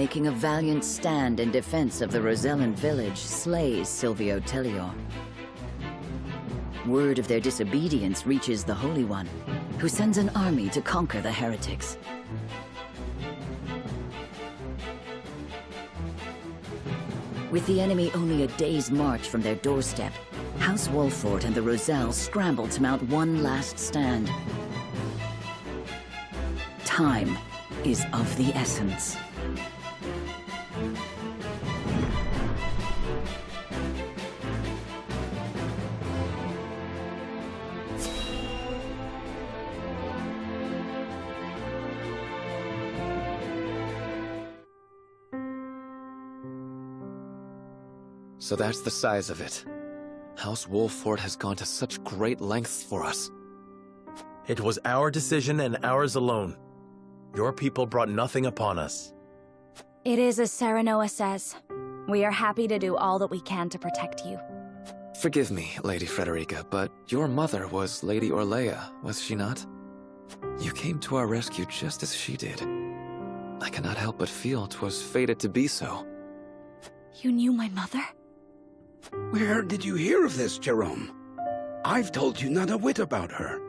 making a valiant stand in defense of the Rosellan village, slays Silvio Tellior. Word of their disobedience reaches the Holy One, who sends an army to conquer the heretics. With the enemy only a day's march from their doorstep, House Wolford and the Roselle scramble to mount one last stand. Time is of the essence. So that's the size of it. House Wolford has gone to such great lengths for us. It was our decision and ours alone. Your people brought nothing upon us. It is as Serenoa says. We are happy to do all that we can to protect you. Forgive me, Lady Frederica, but your mother was Lady Orlea, was she not? You came to our rescue just as she did. I cannot help but feel 'twas fated to be so. You knew my mother? Where did you hear of this, Jerome? I've told you not a whit about her.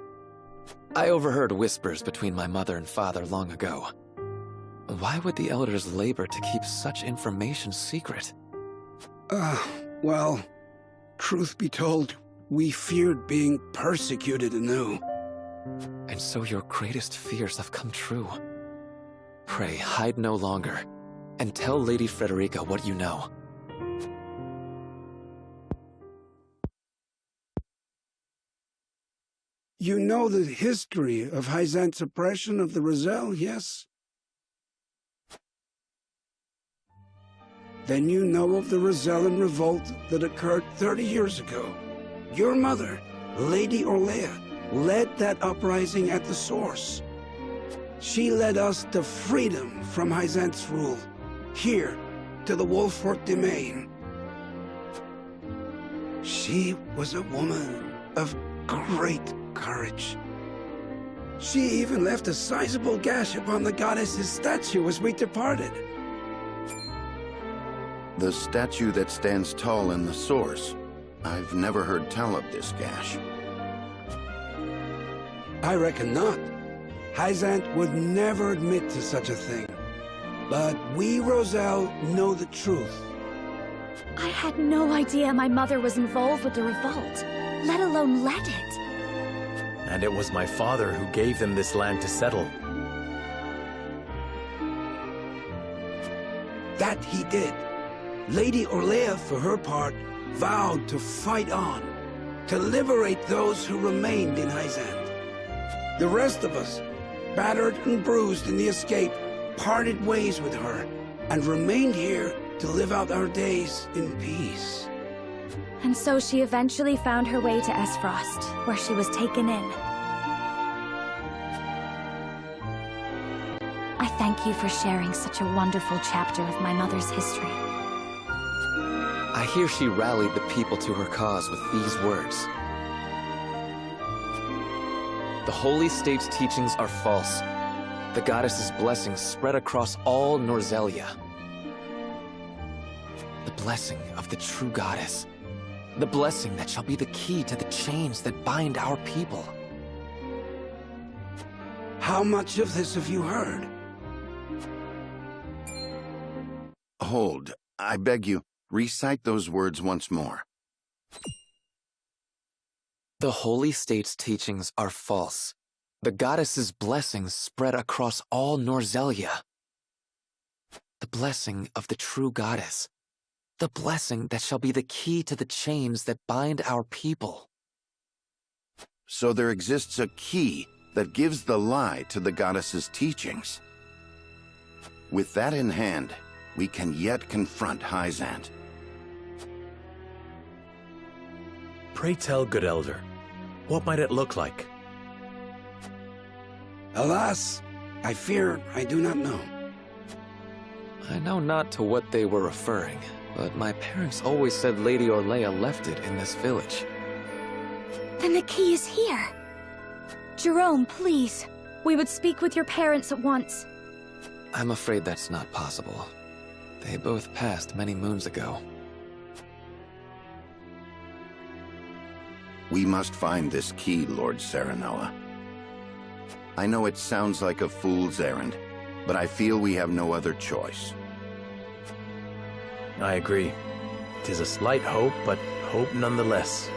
I overheard whispers between my mother and father long ago. Why would the elders labor to keep such information secret? Well, truth be told, we feared being persecuted anew. And so your greatest fears have come true. Pray, hide no longer, and tell Lady Frederica what you know. You know the history of Hyzant's oppression of the Roselle, yes? Then you know of the Rosellan revolt that occurred 30 years ago. Your mother, Lady Orlea, led that uprising at the source. She led us to freedom from Hyzant's rule, here to the Wolford domain. She was a woman of great courage. She even left a sizable gash upon the goddess's statue as we departed. The statue that stands tall in the source. I've never heard tell of this gash. I reckon not. Hyzant would never admit to such a thing. But we, Roselle, know the truth. I had no idea my mother was involved with the revolt, let alone led it. And it was my father who gave them this land to settle. That he did. Lady Orlea, for her part, vowed to fight on, to liberate those who remained in Hyzant. The rest of us, battered and bruised in the escape, parted ways with her, and remained here to live out our days in peace. And so she eventually found her way to Esfrost, where she was taken in. I thank you for sharing such a wonderful chapter of my mother's history. I hear she rallied the people to her cause with these words. The Holy State's teachings are false. The goddess's blessings spread across all Norzelia. The blessing of the true goddess. The blessing that shall be the key to the chains that bind our people. How much of this have you heard? Hold. I beg you, recite those words once more. The Holy State's teachings are false. The goddess's blessings spread across all Norzelia. The blessing of the true goddess. The blessing that shall be the key to the chains that bind our people. So there exists a key that gives the lie to the goddess's teachings. With that in hand, we can yet confront Hyzant. Pray tell, good elder, what might it look like? Alas, I fear I do not know. I know not to what they were referring, but my parents always said Lady Orlea left it in this village. Then the key is here. Jerome, please. We would speak with your parents at once. I'm afraid that's not possible. They both passed many moons ago. We must find this key, Lord Serenella. I know it sounds like a fool's errand, but I feel we have no other choice. I agree. 'Tis a slight hope, but hope nonetheless.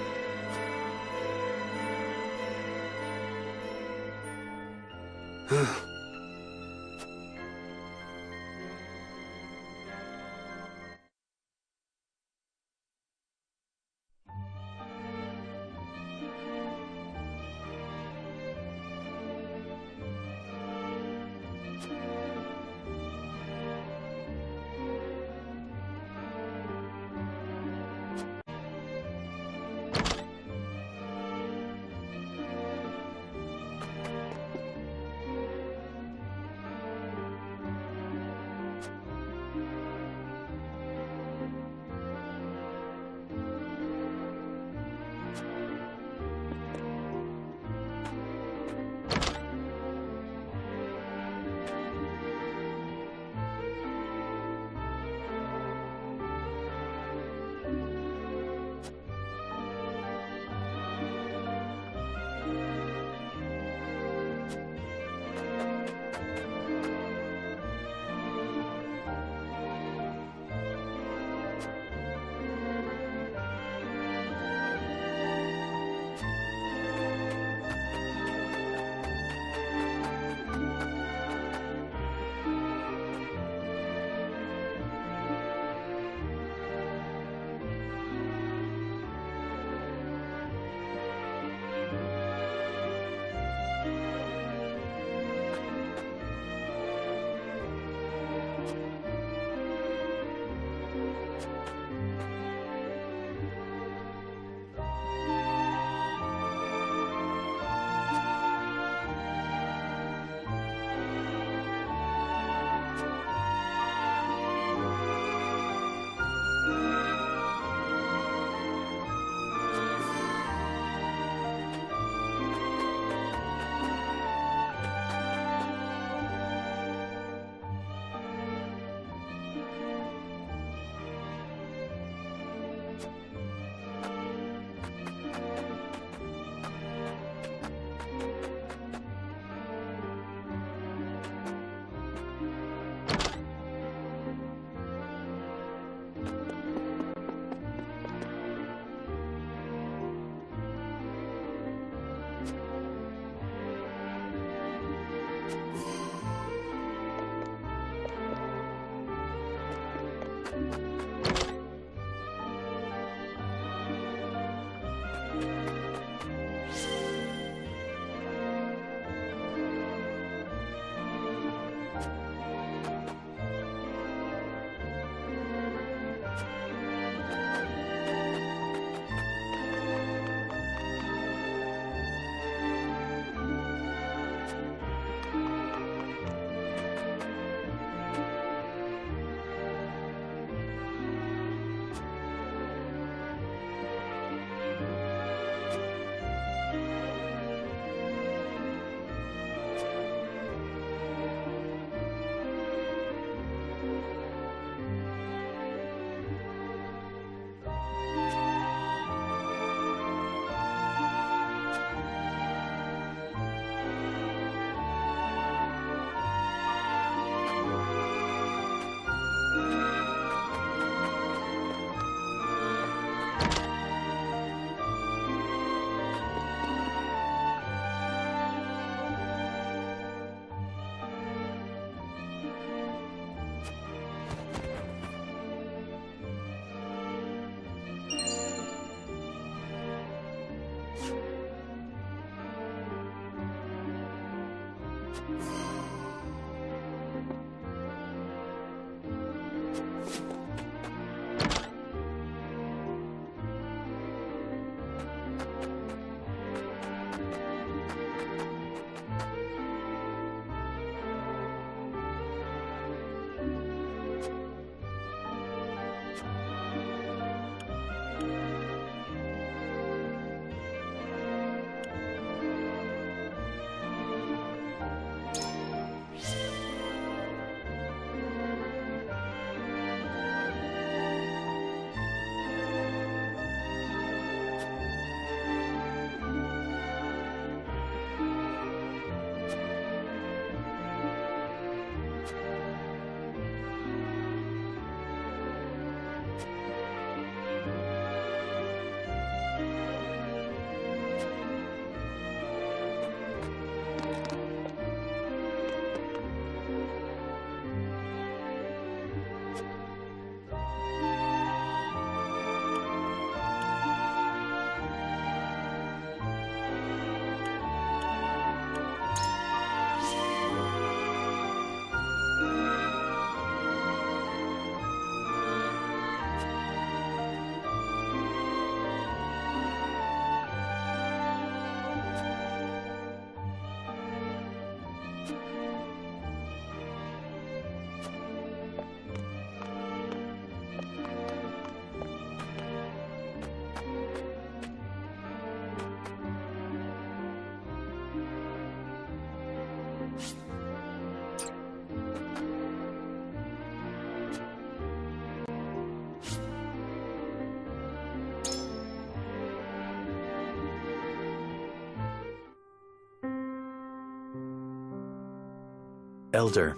Elder,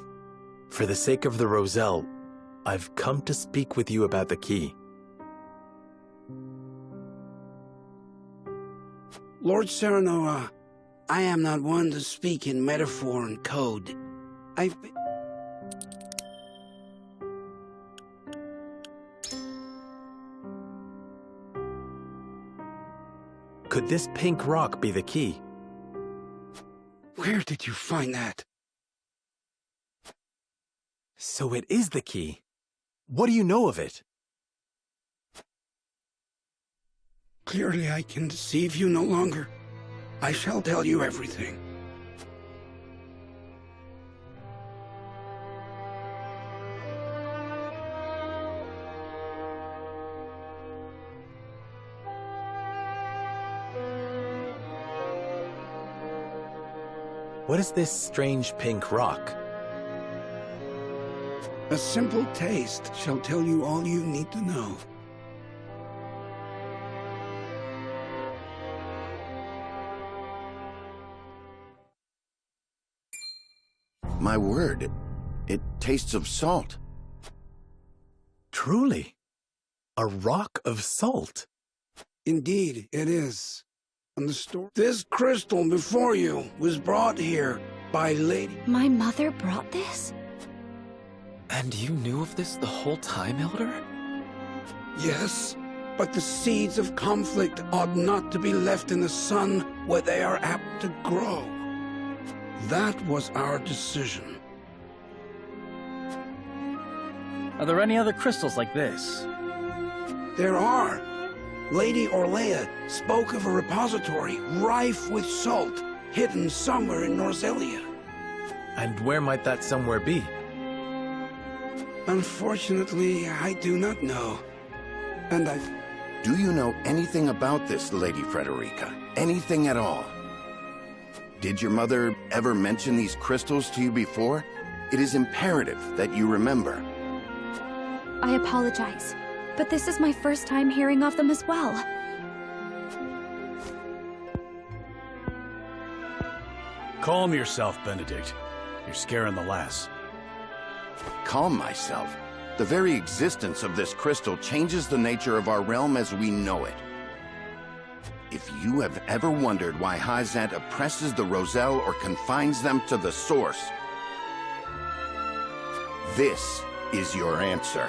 for the sake of the Roselle, I've come to speak with you about the key. Lord Serenoa, I am not one to speak in metaphor and code. I've been... Could this pink rock be the key? Where did you find that? So it is the key. What do you know of it? Clearly I can deceive you no longer. I shall tell you everything. What is this strange pink rock? A simple taste shall tell you all you need to know. My word, it tastes of salt. Truly, a rock of salt. Indeed, it is. And this crystal before you was brought here by Lady... My mother brought this? And you knew of this the whole time, Elder? Yes, but the seeds of conflict ought not to be left in the sun where they are apt to grow. That was our decision. Are there any other crystals like this? There are. Lady Orlea spoke of a repository rife with salt, hidden somewhere in Norzelia. And where might that somewhere be? Unfortunately, I do not know. And I've... Do you know anything about this, Lady Frederica? Anything at all? Did your mother ever mention these crystals to you before? It is imperative that you remember. I apologize, but this is my first time hearing of them as well. Calm yourself, Benedict. You're scaring the lass. Calm myself. The very existence of this crystal changes the nature of our realm as we know it. If you have ever wondered why Hyzant oppresses the Roselle or confines them to the source, this is your answer.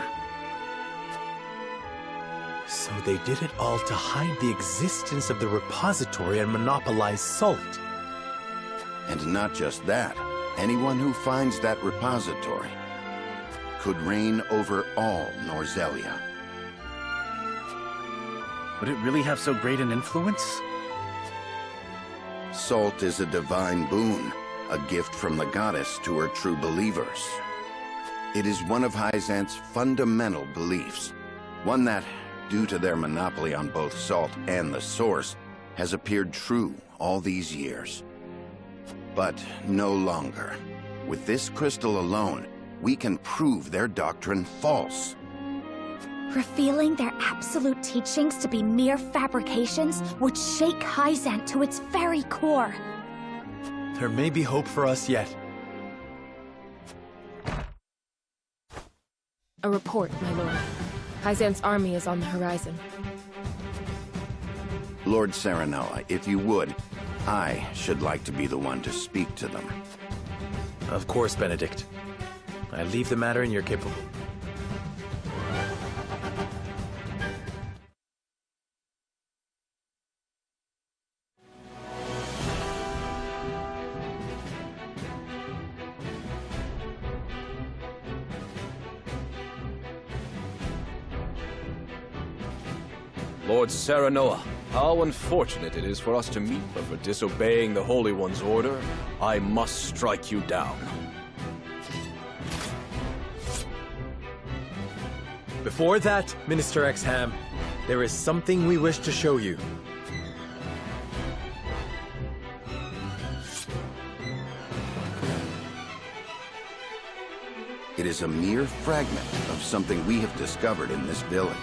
So they did it all to hide the existence of the repository and monopolize salt. And not just that, anyone who finds that repository could reign over all Norzelia. Would it really have so great an influence? Salt is a divine boon, a gift from the goddess to her true believers. It is one of Hyzant's fundamental beliefs, one that, due to their monopoly on both salt and the source, has appeared true all these years. But no longer. With this crystal alone, we can prove their doctrine false. Revealing their absolute teachings to be mere fabrications would shake Hyzant to its very core. There may be hope for us yet. A report, my lord. Hyzant's army is on the horizon. Lord Serenoa, if you would, I should like to be the one to speak to them. Of course, Benedict. I leave the matter in your capable... Lord Serenoa, how unfortunate it is for us to meet, but for disobeying the Holy One's order, I must strike you down. Before that, Minister Exham, there is something we wish to show you. It is a mere fragment of something we have discovered in this village.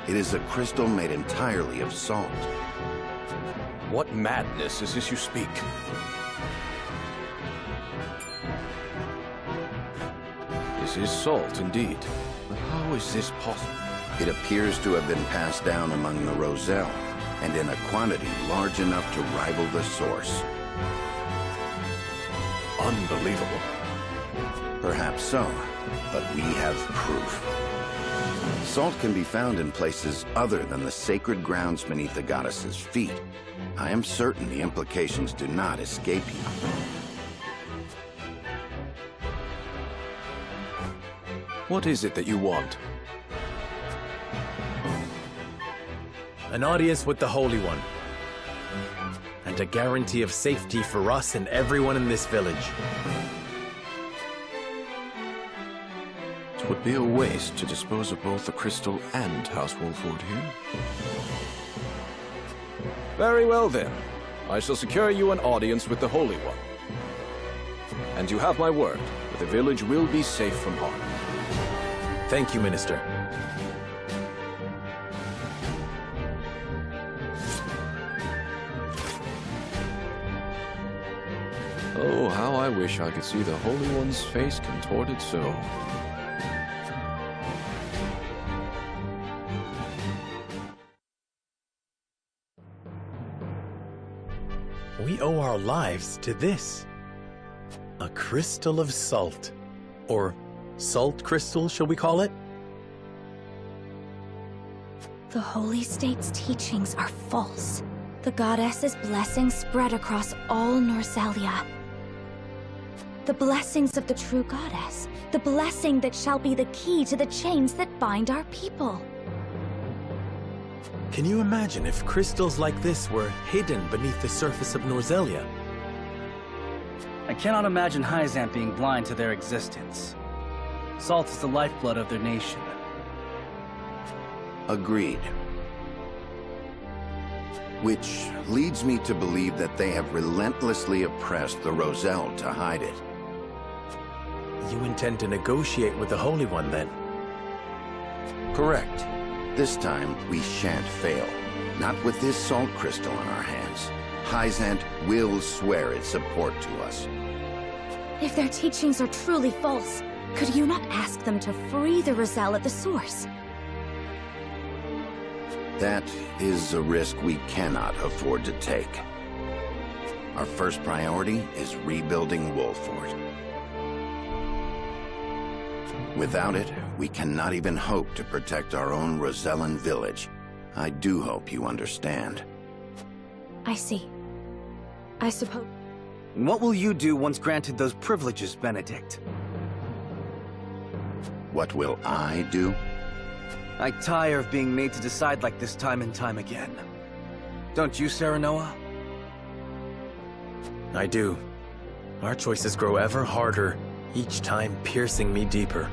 It is a crystal made entirely of salt. What madness is this you speak? This is salt, indeed. But how is this possible? It appears to have been passed down among the Roselle, and in a quantity large enough to rival the source. Unbelievable. Perhaps so, but we have proof. Salt can be found in places other than the sacred grounds beneath the goddess's feet. I am certain the implications do not escape you. What is it that you want? An audience with the Holy One. And a guarantee of safety for us and everyone in this village. It would be a waste to dispose of both the crystal and House Wolford here. Very well then. I shall secure you an audience with the Holy One. And you have my word that the village will be safe from harm. Thank you, Minister. Oh, how I wish I could see the Holy One's face contorted so. We owe our lives to this. A crystal of salt. Or salt crystal, shall we call it? The Holy State's teachings are false. The goddess's blessings spread across all Norzelia. The blessings of the true goddess. The blessing that shall be the key to the chains that bind our people. Can you imagine if crystals like this were hidden beneath the surface of Norzelia? I cannot imagine Hyzant being blind to their existence. Salt is the lifeblood of their nation. Agreed. Which leads me to believe that they have relentlessly oppressed the Roselle to hide it. You intend to negotiate with the Holy One, then? Correct. This time, we shan't fail. Not with this salt crystal in our hands. Hyzant will swear its support to us. If their teachings are truly false, could you not ask them to free the Roselle at the source? That is a risk we cannot afford to take. Our first priority is rebuilding Wolford. Without it, we cannot even hope to protect our own Rosellan village. I do hope you understand. I see. I suppose... What will you do once granted those privileges, Benedict? What will I do? I tire of being made to decide like this time and time again. Don't you, Serenoa? I do. Our choices grow ever harder, each time piercing me deeper.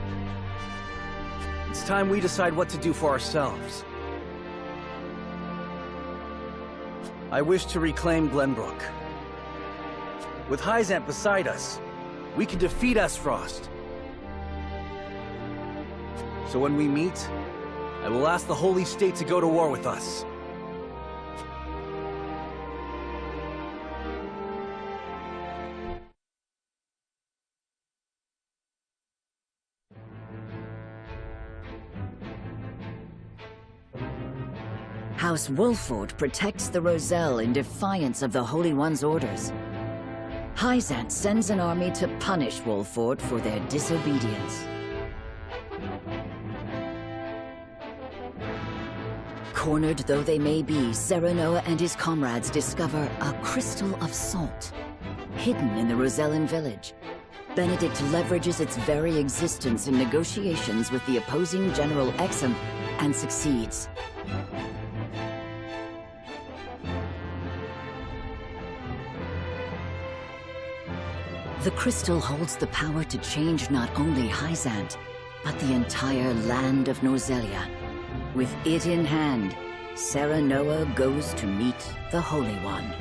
It's time we decide what to do for ourselves. I wish to reclaim Glenbrook. With Hyzant beside us, we can defeat Esfrost. So when we meet, I will ask the Holy State to go to war with us. House Wolford protects the Roselle in defiance of the Holy One's orders. Hyzant sends an army to punish Wolford for their disobedience. Cornered though they may be, Serenoa and his comrades discover a crystal of salt, hidden in the Rosellan village. Benedict leverages its very existence in negotiations with the opposing General Exum and succeeds. The crystal holds the power to change not only Hyzant, but the entire land of Norzelia. With it in hand, Serenoa goes to meet the Holy One.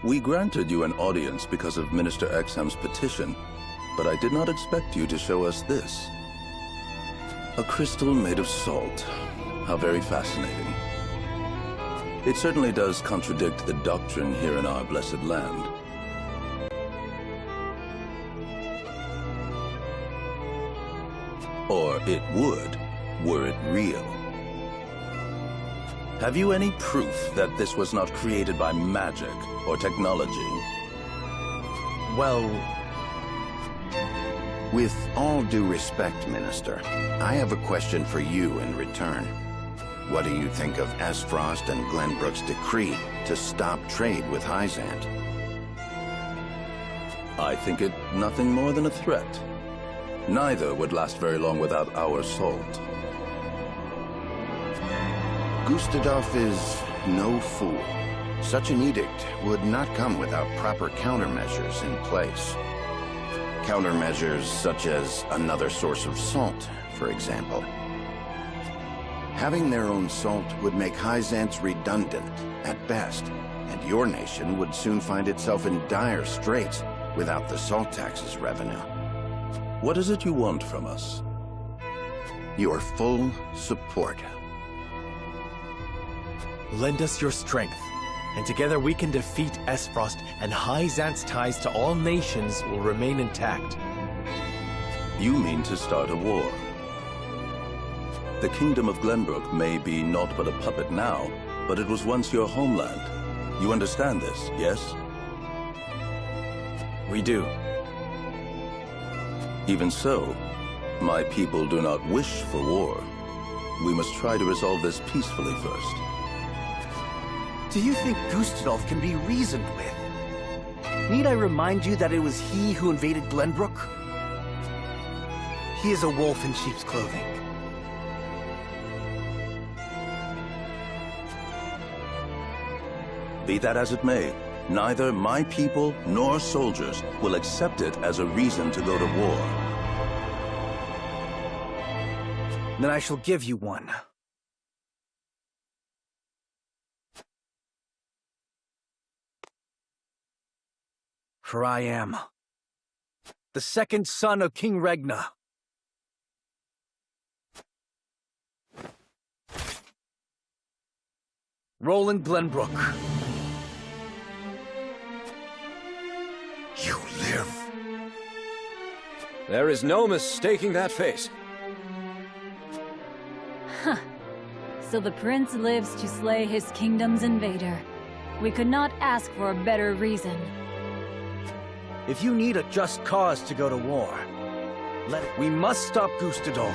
We granted you an audience because of Minister Exham's petition, but I did not expect you to show us this. A crystal made of salt. How very fascinating. It certainly does contradict the doctrine here in our blessed land. Or it would, were it real. Have you any proof that this was not created by magic or technology? Well... With all due respect, Minister, I have a question for you in return. What do you think of Esfrost and Glenbrook's decree to stop trade with Hyzant? I think it nothing more than a threat. Neither would last very long without our salt. Gustadolf is no fool. Such an edict would not come without proper countermeasures in place. Countermeasures such as another source of salt, for example. Having their own salt would make Hyzant's redundant, at best, and your nation would soon find itself in dire straits without the salt tax's revenue. What is it you want from us? Your full support. Lend us your strength, and together we can defeat Esfrost, and Hyzant's ties to all nations will remain intact. You mean to start a war? The kingdom of Glenbrook may be naught but a puppet now, but it was once your homeland. You understand this, yes? We do. Even so, my people do not wish for war. We must try to resolve this peacefully first. Do you think Gustadolf can be reasoned with? Need I remind you that it was he who invaded Glenbrook? He is a wolf in sheep's clothing. Be that as it may, neither my people nor soldiers will accept it as a reason to go to war. Then I shall give you one. For I am the second son of King Regna. Roland Glenbrook. You live. There is no mistaking that face. Huh. So the prince lives to slay his kingdom's invader. We could not ask for a better reason. If you need a just cause to go to war, we must stop Gustadolf.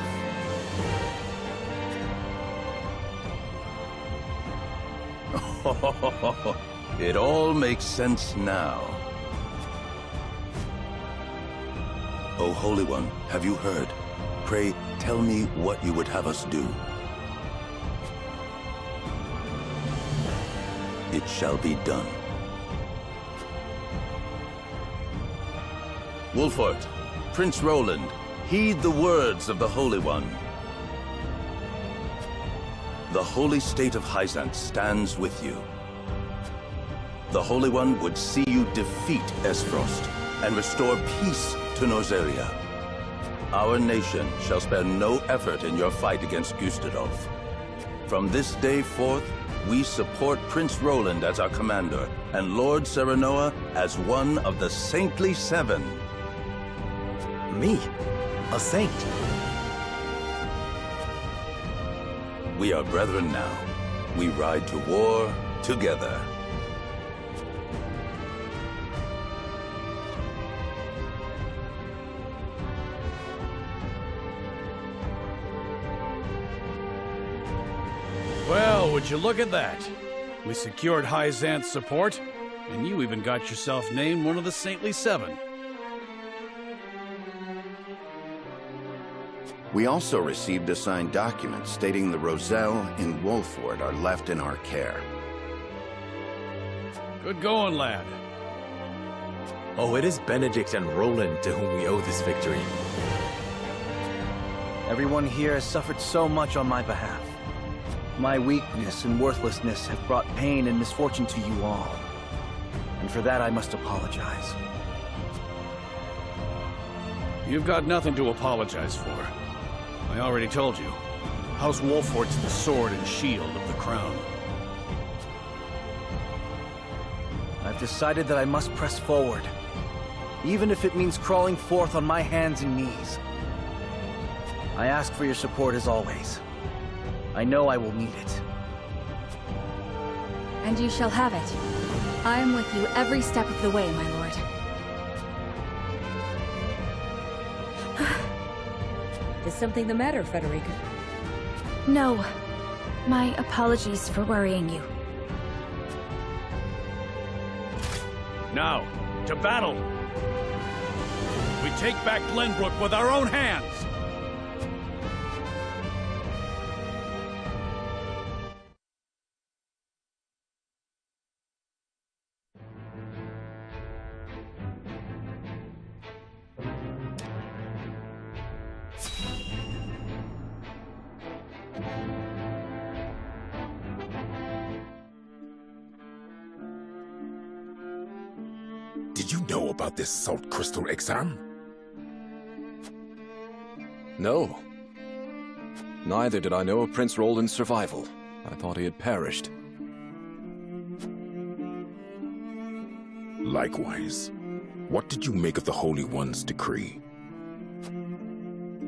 It all makes sense now. O Holy One, have you heard? Pray, tell me what you would have us do. It shall be done. Wolfort, Prince Roland, heed the words of the Holy One. The holy state of Hyzant stands with you. The Holy One would see you defeat Esfrost and restore peace to Norzelia. Our nation shall spare no effort in your fight against Gustadolf. From this day forth, we support Prince Roland as our commander and Lord Serenoa as one of the Saintly Seven. Me? A saint? We are brethren now. We ride to war together. Well, would you look at that? We secured Hyzant's support, and you even got yourself named one of the Saintly Seven. We also received a signed document stating the Roselle and Wolford are left in our care. Good going, lad. Oh, it is Benedict and Roland to whom we owe this victory. Everyone here has suffered so much on my behalf. My weakness and worthlessness have brought pain and misfortune to you all. And for that I must apologize. You've got nothing to apologize for. I already told you. House Wolfort's the sword and shield of the crown. I've decided that I must press forward, even if it means crawling forth on my hands and knees. I ask for your support as always. I know I will need it. And you shall have it. I am with you every step of the way, my lord. Is something the matter, Federica? No. My apologies for worrying you. Now, to battle! We take back Glenbrook with our own hands! Did you know about this salt crystal exam? No. Neither did I know of Prince Roland's survival. I thought he had perished. Likewise. What did you make of the Holy One's decree?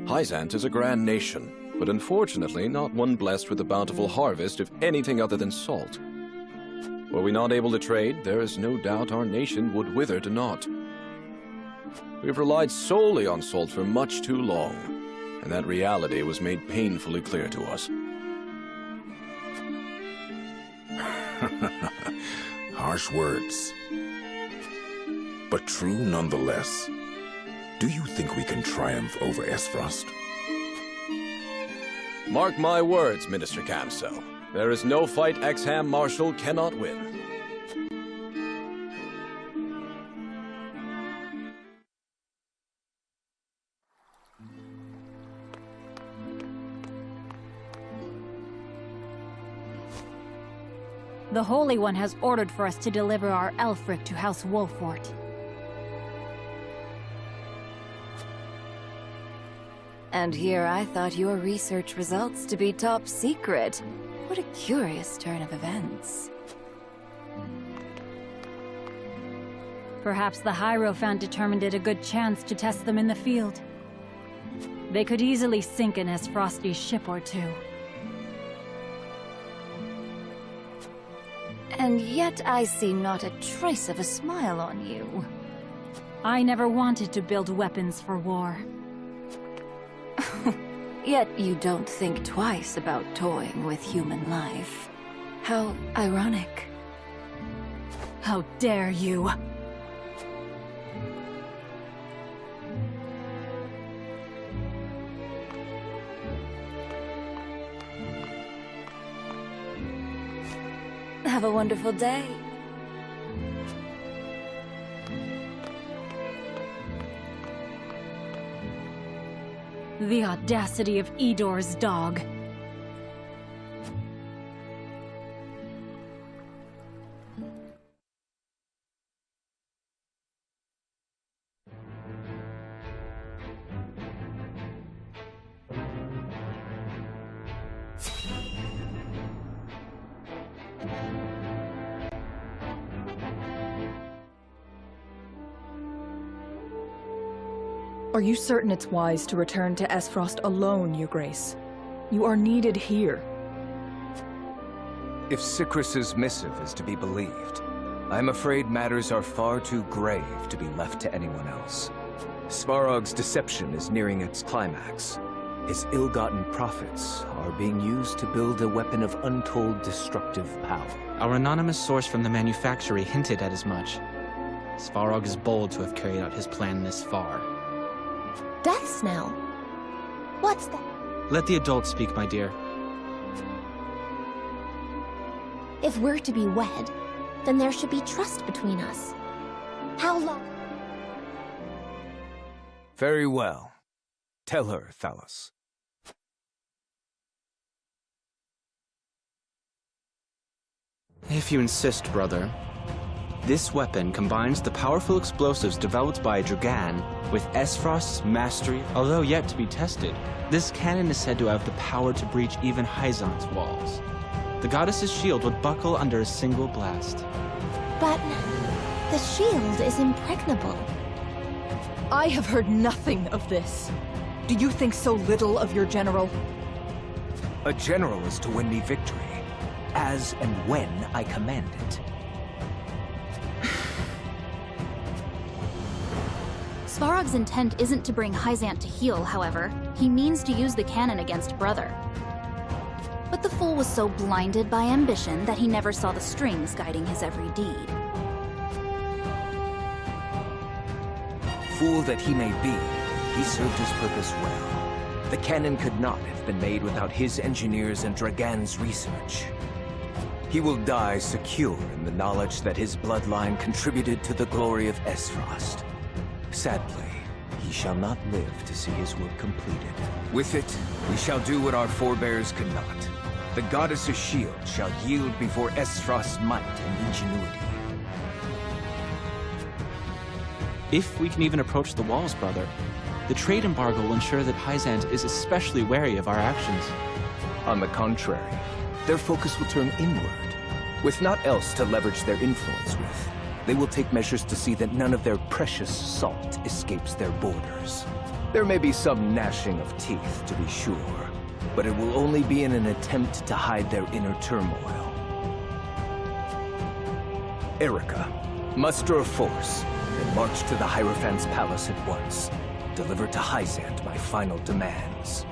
Hyzant is a grand nation, but unfortunately not one blessed with a bountiful harvest of anything other than salt. Were we not able to trade, there is no doubt our nation would wither to naught. We've relied solely on salt for much too long, and that reality was made painfully clear to us. Harsh words, but true nonetheless. Do you think we can triumph over Esfrost? Mark my words, Minister Camso. There is no fight Exham Marshal cannot win. The Holy One has ordered for us to deliver our Elfric to House Wolfort. And here I thought your research results to be top secret. What a curious turn of events. Perhaps the Hierophant determined it a good chance to test them in the field. They could easily sink an Esfrosti ship or two. And yet I see not a trace of a smile on you. I never wanted to build weapons for war. Yet you don't think twice about toying with human life. How ironic. How dare you! Have a wonderful day. The audacity of Edor's dog. Are you certain it's wise to return to Esfrost alone, Your Grace? You are needed here. If Sikrus's missive is to be believed, I'm afraid matters are far too grave to be left to anyone else. Svarog's deception is nearing its climax. His ill-gotten profits are being used to build a weapon of untold destructive power. Our anonymous source from the manufactory hinted at as much. Svarog is bold to have carried out his plan this far. Death Snell? What's that? Let the adults speak, my dear. If we're to be wed, then there should be trust between us. How long? Very well. Tell her, Thalos. If you insist, brother. This weapon combines the powerful explosives developed by Dragan with Esfrost's mastery, although yet to be tested. This cannon is said to have the power to breach even Hyzant's walls. The goddess's shield would buckle under a single blast. But the shield is impregnable. I have heard nothing of this. Do you think so little of your general? A general is to win me victory, as and when I command it. Svarog's intent isn't to bring Hyzant to heel, however. He means to use the cannon against Brother. But the fool was so blinded by ambition that he never saw the strings guiding his every deed. Fool that he may be, he served his purpose well. The cannon could not have been made without his engineers and Dragan's research. He will die secure in the knowledge that his bloodline contributed to the glory of Esfrost. Sadly, he shall not live to see his work completed. With it, we shall do what our forebears could not. The goddess's shield shall yield before Esfrost's might and ingenuity. If we can even approach the walls, brother, the trade embargo will ensure that Hyzant is especially wary of our actions. On the contrary, their focus will turn inward. With naught else to leverage their influence with, they will take measures to see that none of their precious salt escapes their borders. There may be some gnashing of teeth, to be sure, but it will only be in an attempt to hide their inner turmoil. Erica, muster a force, and march to the Hierophant's palace at once. Deliver to Hyzant my final demands.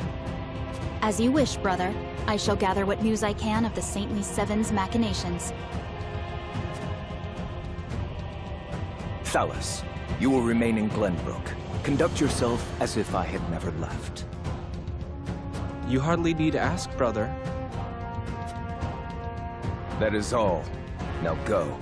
As you wish, brother. I shall gather what news I can of the Saintly Seven's machinations. Thalas, you will remain in Glenbrook. Conduct yourself as if I had never left. You hardly need ask, brother. That is all. Now go.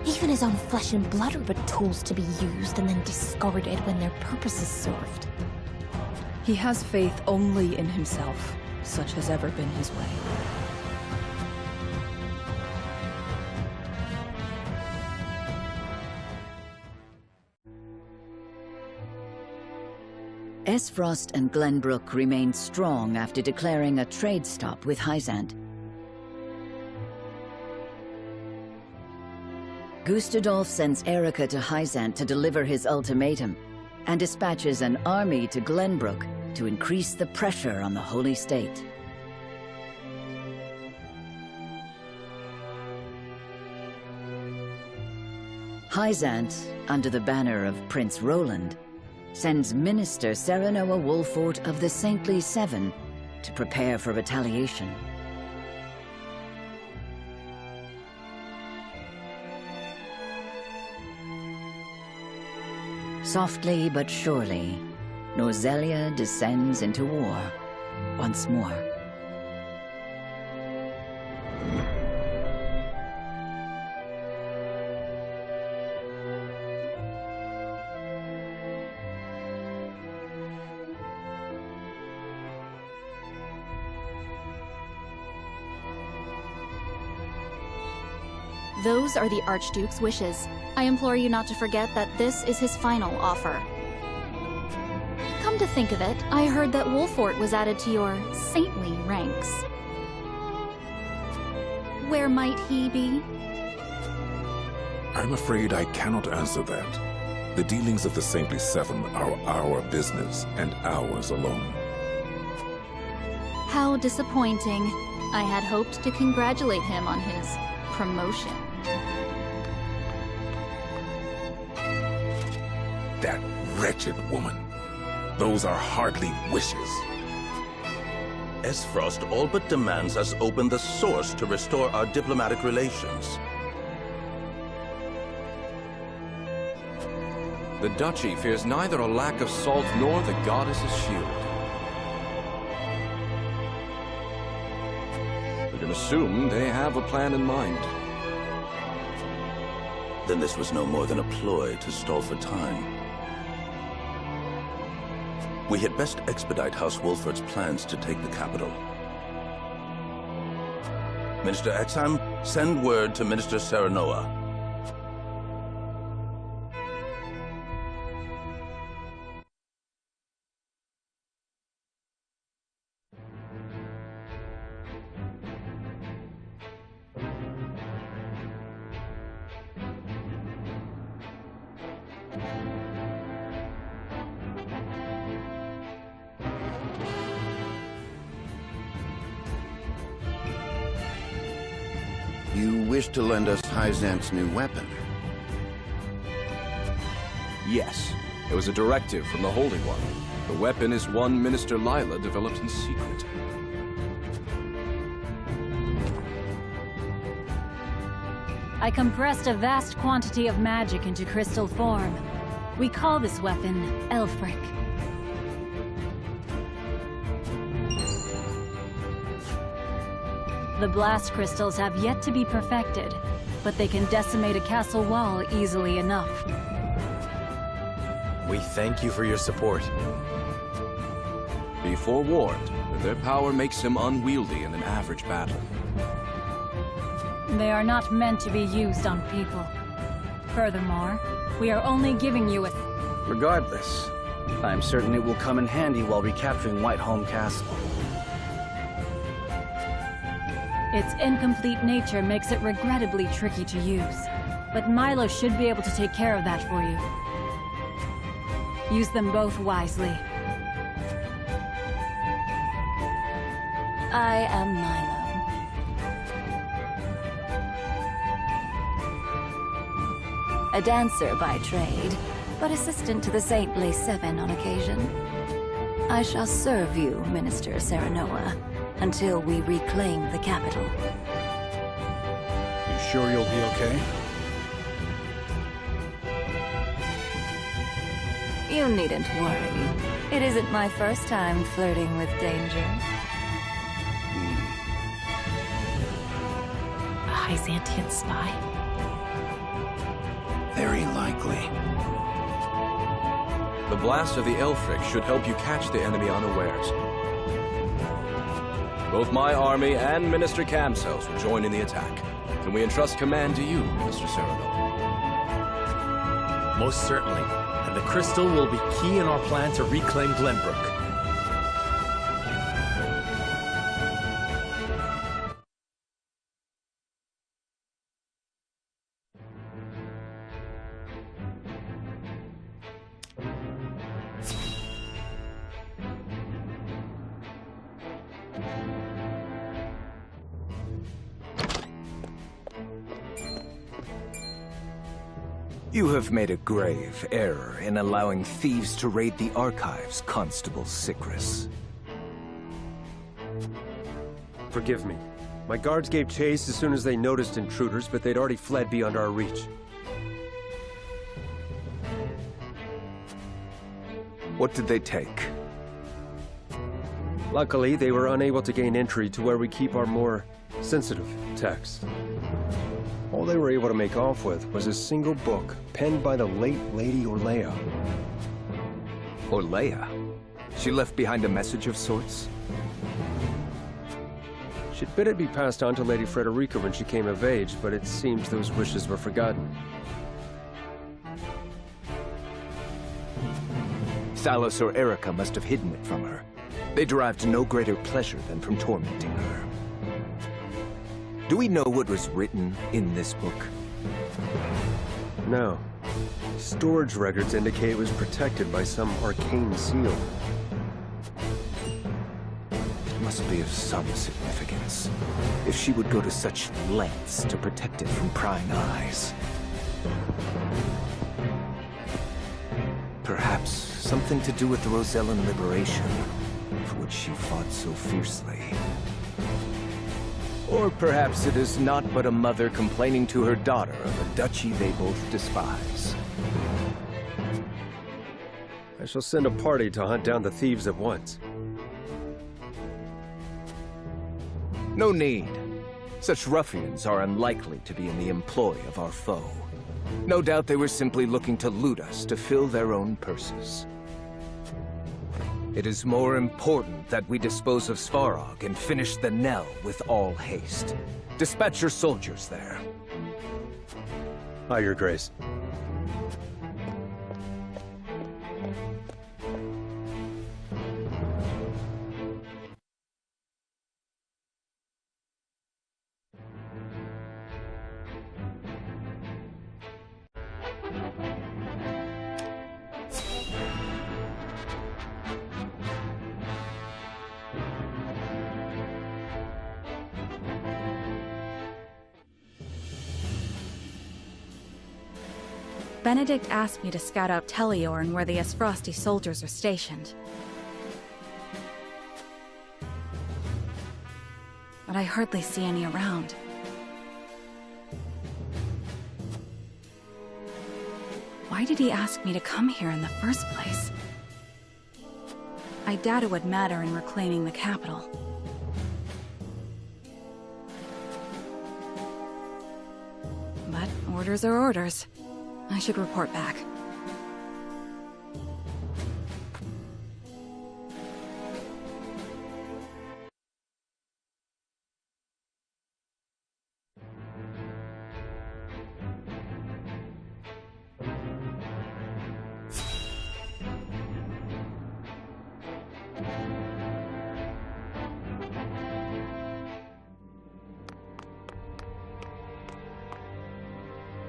Even his own flesh and blood are but tools to be used and then discarded when their purpose is served. He has faith only in himself. Such has ever been his way. Esfrost and Glenbrook remained strong after declaring a trade stop with Hyzant. Gustadolf sends Erica to Hyzant to deliver his ultimatum, and dispatches an army to Glenbrook to increase the pressure on the Holy State. Hyzant, under the banner of Prince Roland, sends Minister Serenoa Wolfort of the Saintly Seven to prepare for retaliation. Softly but surely, Norzelia descends into war once more. Those are the Archduke's wishes. I implore you not to forget that this is his final offer. Come to think of it, I heard that Wolfort was added to your saintly ranks. Where might he be? I'm afraid I cannot answer that. The dealings of the Saintly Seven are our business, and ours alone. How disappointing. I had hoped to congratulate him on his promotion. That wretched woman. Those are hardly wishes. Esfrost all but demands us open the source to restore our diplomatic relations. The Duchy fears neither a lack of salt nor the goddess's shield. We can assume they have a plan in mind. Then this was no more than a ploy to stall for time. We had best expedite House Wolford's plans to take the capital. Minister Exham, send word to Minister Serenoa. You wish to lend us Hyzant's new weapon? Yes. It was a directive from the Holy One. The weapon is one Minister Lila developed in secret. I compressed a vast quantity of magic into crystal form. We call this weapon Elfric. The blast crystals have yet to be perfected, but they can decimate a castle wall easily enough. We thank you for your support. Be forewarned that their power makes them unwieldy in an average battle. They are not meant to be used on people. Furthermore, we are only giving you a... Regardless, I am certain it will come in handy while recapturing Whiteholm Castle. Its incomplete nature makes it regrettably tricky to use, but Milo should be able to take care of that for you. Use them both wisely. I am Milo. A dancer by trade, but assistant to the Saintly Seven on occasion. I shall serve you, Minister Serenoa, until we reclaim the capital. You sure you'll be okay? You needn't worry. It isn't my first time flirting with danger. A Hyzantian spy? Very likely. The blast of the Elfric should help you catch the enemy unawares. Both my army and Minister Camcel's will join in the attack. Can we entrust command to you, Mr. Serenoa? Most certainly. And the crystal will be key in our plan to reclaim Glenbrook. You have made a grave error in allowing thieves to raid the archives, Constable Sycris. Forgive me. My guards gave chase as soon as they noticed intruders, but they'd already fled beyond our reach. What did they take? Luckily, they were unable to gain entry to where we keep our more sensitive texts. All they were able to make off with was a single book penned by the late Lady Orlea. Orlea? She left behind a message of sorts? She'd bid it be passed on to Lady Frederica when she came of age, but it seems those wishes were forgotten. Thalos or Erica must have hidden it from her. They derived no greater pleasure than from tormenting her. Do we know what was written in this book? No. Storage records indicate it was protected by some arcane seal. It must be of some significance, if she would go to such lengths to protect it from prying eyes. Perhaps something to do with the Rosellan liberation, for which she fought so fiercely. Or perhaps it is not but a mother complaining to her daughter of a duchy they both despise. I shall send a party to hunt down the thieves at once. No need. Such ruffians are unlikely to be in the employ of our foe. No doubt they were simply looking to loot us to fill their own purses. It is more important that we dispose of Svarog and finish the Nell with all haste. Dispatch your soldiers there. Aye, Your Grace. Benedict asked me to scout out Teleorn where the Esfrosti soldiers are stationed. But I hardly see any around. Why did he ask me to come here in the first place? I doubt it would matter in reclaiming the capital. But orders are orders. I should report back.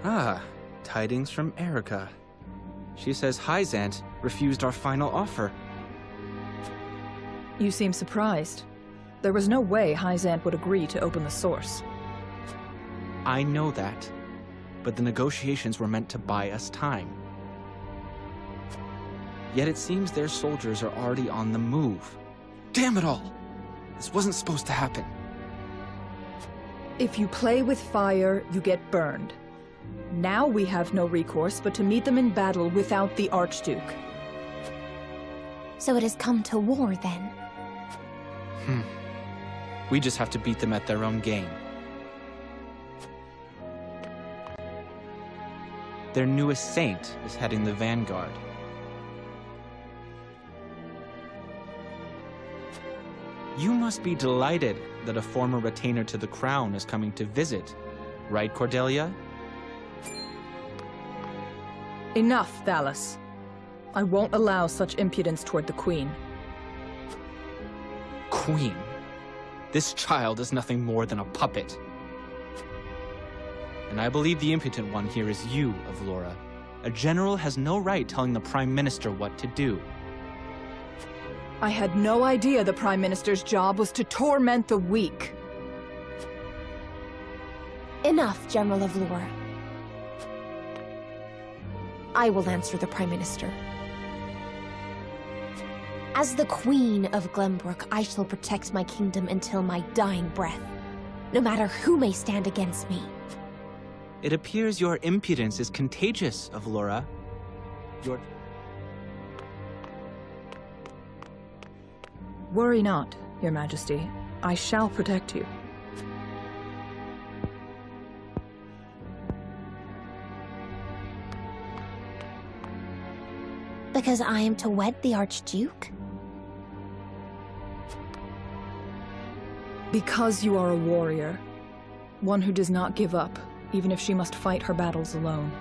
Ah, tidings from Erica. She says Hyzant refused our final offer. You seem surprised. There was no way Hyzant would agree to open the source. I know that, but the negotiations were meant to buy us time. Yet it seems their soldiers are already on the move. Damn it all! This wasn't supposed to happen. If you play with fire, you get burned. Now we have no recourse but to meet them in battle without the Archduke. So it has come to war, then? We just have to beat them at their own game. Their newest saint is heading the vanguard. You must be delighted that a former retainer to the crown is coming to visit, right, Cordelia? Enough, Thalas. I won't allow such impudence toward the Queen. Queen? This child is nothing more than a puppet. And I believe the impotent one here is you, Avlora. A general has no right telling the Prime Minister what to do. I had no idea the Prime Minister's job was to torment the weak. Enough, General Avlora. I will answer the Prime Minister. As the Queen of Glenbrook, I shall protect my kingdom until my dying breath, no matter who may stand against me. It appears your impudence is contagious, Avlora. Worry not, Your Majesty. I shall protect you. Because I am to wed the Archduke? Because you are a warrior. One who does not give up, even if she must fight her battles alone.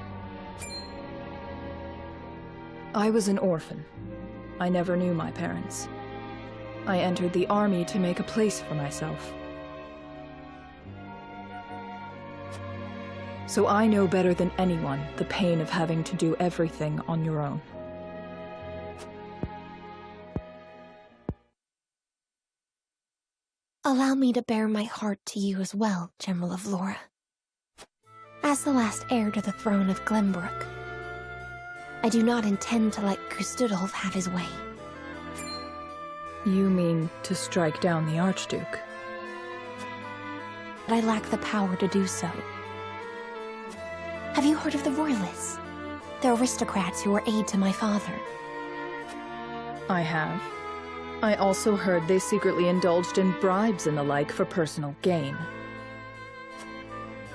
I was an orphan. I never knew my parents. I entered the army to make a place for myself. So I know better than anyone the pain of having to do everything on your own. Allow me to bare my heart to you as well, General Avlora. As the last heir to the throne of Glenbrook, I do not intend to let Gustudolf have his way. You mean to strike down the Archduke? But I lack the power to do so. Have you heard of the Royalists? The aristocrats who were aid to my father. I have. I also heard they secretly indulged in bribes and the like for personal gain.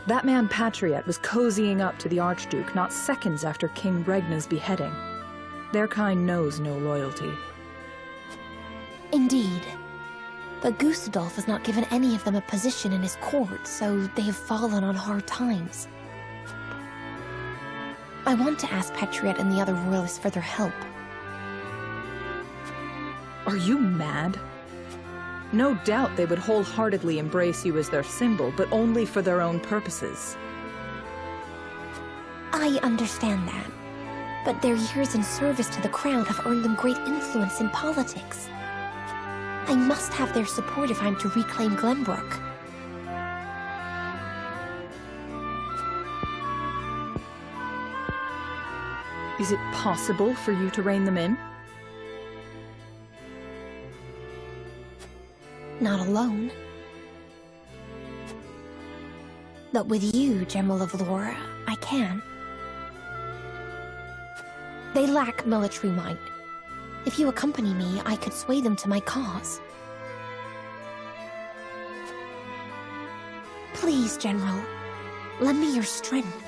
That man Patriot was cozying up to the Archduke not seconds after King Regna's beheading. Their kind knows no loyalty. Indeed. But Gustadolf has not given any of them a position in his court, so they have fallen on hard times. I want to ask Patriot and the other royalists for their help. Are you mad? No doubt they would wholeheartedly embrace you as their symbol, but only for their own purposes. I understand that. But their years in service to the crown have earned them great influence in politics. I must have their support if I'm to reclaim Glenbrook. Is it possible for you to rein them in? Not alone. But with you, General of Laura, I can. They lack military might. If you accompany me, I could sway them to my cause. Please, General, lend me your strength.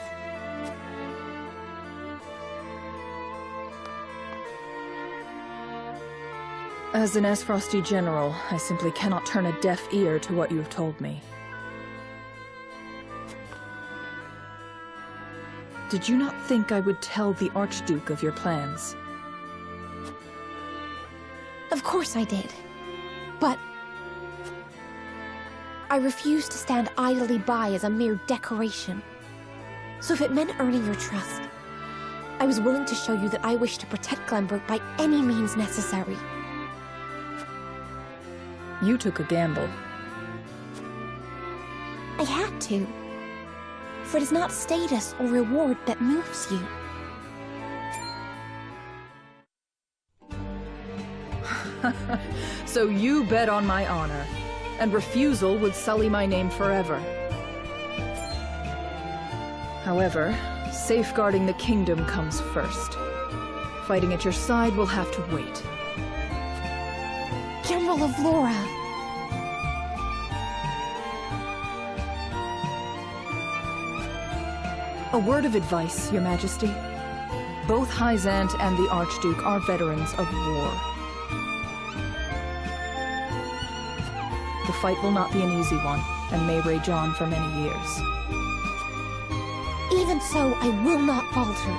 As an Esfrosti general, I simply cannot turn a deaf ear to what you have told me. Did you not think I would tell the Archduke of your plans? Of course I did. But I refuse to stand idly by as a mere decoration. So if it meant earning your trust, I was willing to show you that I wish to protect Glenbrook by any means necessary. You took a gamble. I had to. For it is not status or reward that moves you. So you bet on my honor, and refusal would sully my name forever. However, safeguarding the kingdom comes first. Fighting at your side will have to wait. General of Laura! A word of advice, Your Majesty. Both Hyzant and the Archduke are veterans of war. The fight will not be an easy one, and may rage on for many years. Even so, I will not falter.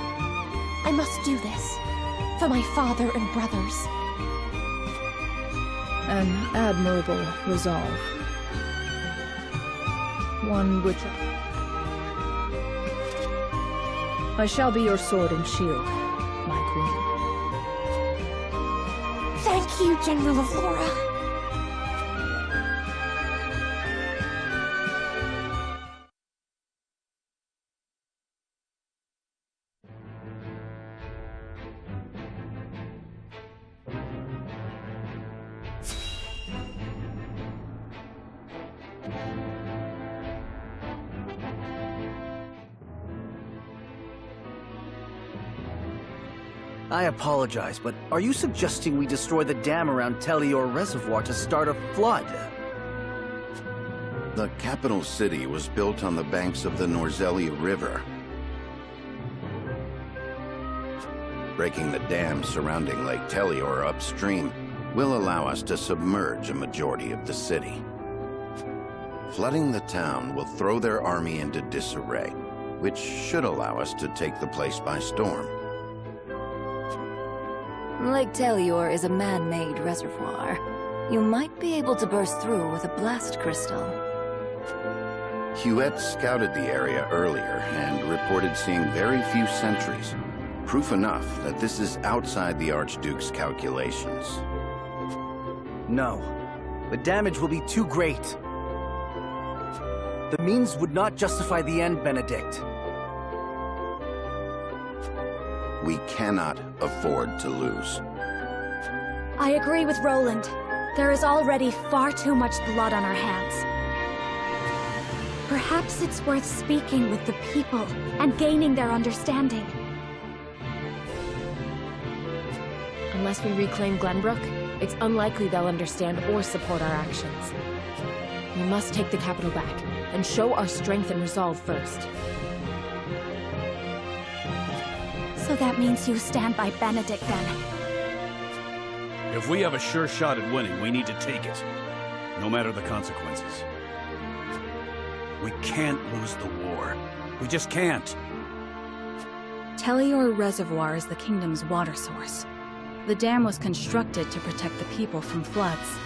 I must do this. For my father and brothers. An admirable resolve. One which... I shall be your sword and shield, my queen. Thank you, General of Laura. I apologize, but are you suggesting we destroy the dam around Telior Reservoir to start a flood? The capital city was built on the banks of the Norzellia River. Breaking the dam surrounding Lake Telior upstream will allow us to submerge a majority of the city. Flooding the town will throw their army into disarray, which should allow us to take the place by storm. Lake Telior is a man-made reservoir. You might be able to burst through with a blast crystal. Huette scouted the area earlier and reported seeing very few sentries. Proof enough that this is outside the Archduke's calculations. No. The damage will be too great. The means would not justify the end, Benedict. We cannot afford to lose. I agree with Roland. There is already far too much blood on our hands. Perhaps it's worth speaking with the people and gaining their understanding. Unless we reclaim Glenbrook, it's unlikely they'll understand or support our actions. We must take the capital back, and show our strength and resolve first. So that means you stand by Benedict, then? If we have a sure shot at winning, we need to take it. No matter the consequences. We can't lose the war. We just can't. Teleor Reservoir is the kingdom's water source. The dam was constructed to protect the people from floods.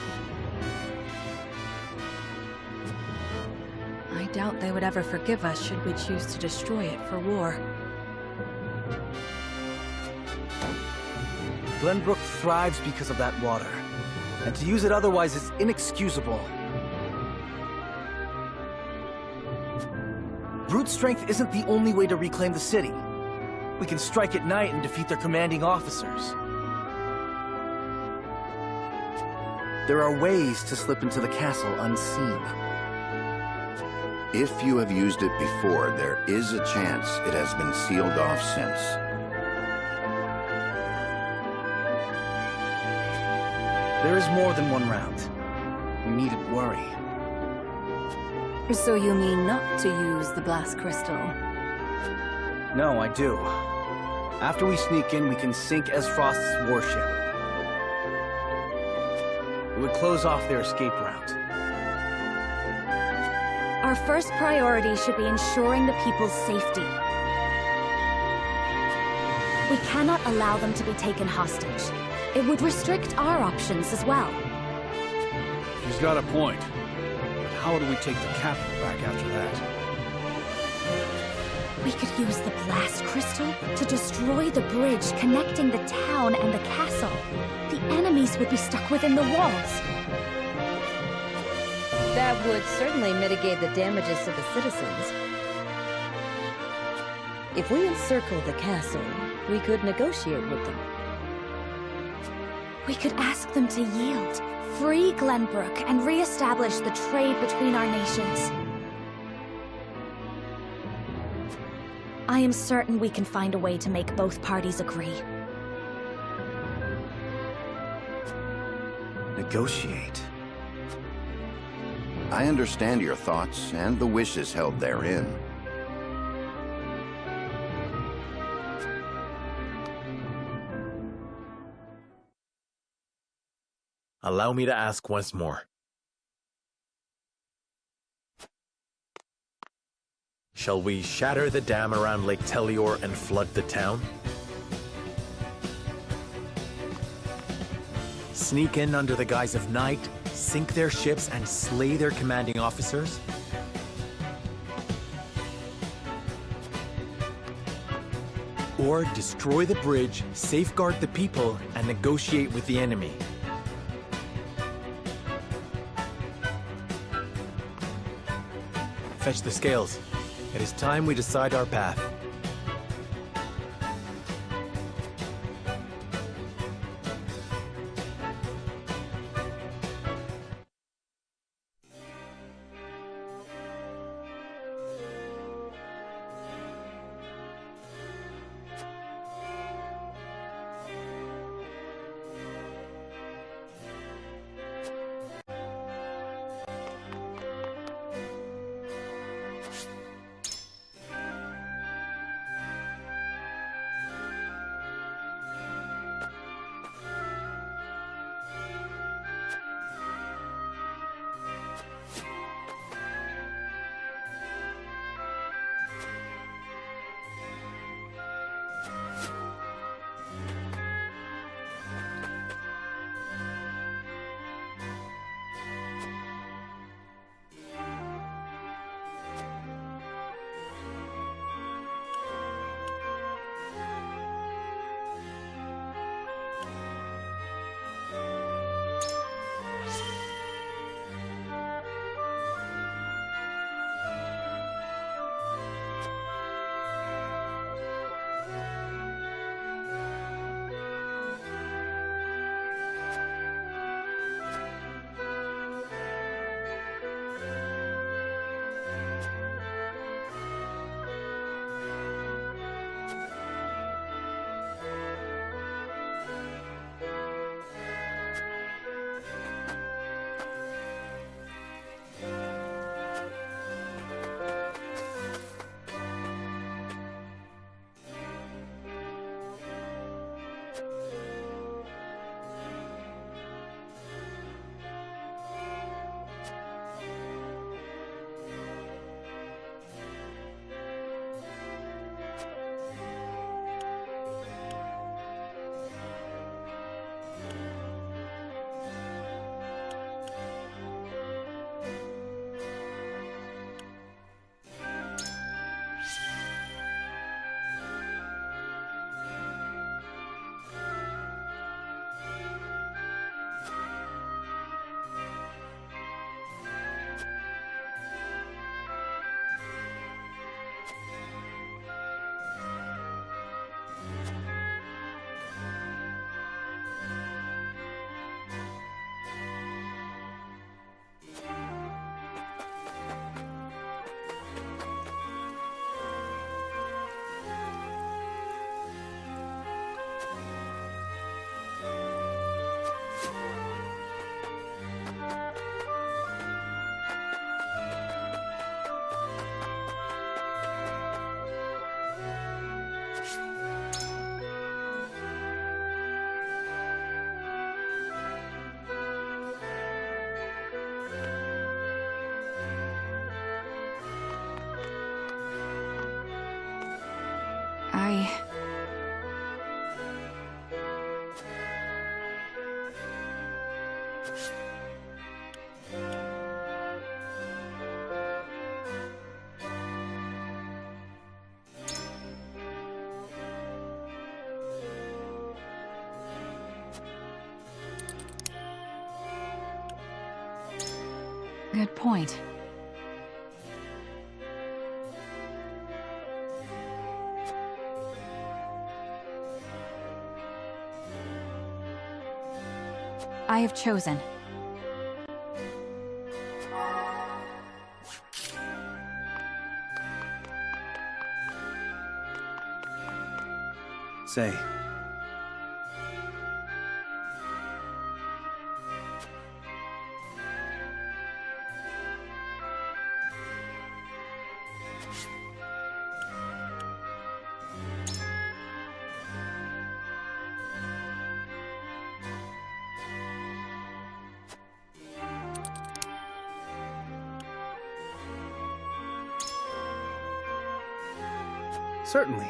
I doubt they would ever forgive us should we choose to destroy it for war. Glenbrook thrives because of that water, and to use it otherwise is inexcusable. Brute strength isn't the only way to reclaim the city. We can strike at night and defeat their commanding officers. There are ways to slip into the castle unseen. If you have used it before, there is a chance it has been sealed off since. There is more than one round. We needn't worry. So you mean not to use the blast crystal? No, I do. After we sneak in, we can sink Esfrost's warship. It would close off their escape route. Our first priority should be ensuring the people's safety. We cannot allow them to be taken hostage. It would restrict our options as well. She's got a point. But how do we take the capital back after that? We could use the blast crystal to destroy the bridge connecting the town and the castle. The enemies would be stuck within the walls. That would certainly mitigate the damages to the citizens. If we encircle the castle, we could negotiate with them. We could ask them to yield, free Glenbrook, and re-establish the trade between our nations. I am certain we can find a way to make both parties agree. Negotiate. I understand your thoughts and the wishes held therein. Allow me to ask once more. Shall we shatter the dam around Lake Teleor and flood the town? Sneak in under the guise of night, sink their ships, and slay their commanding officers? Or destroy the bridge, safeguard the people, and negotiate with the enemy? Fetch the scales. It is time we decide our path. Good point. I have chosen. Say. Certainly.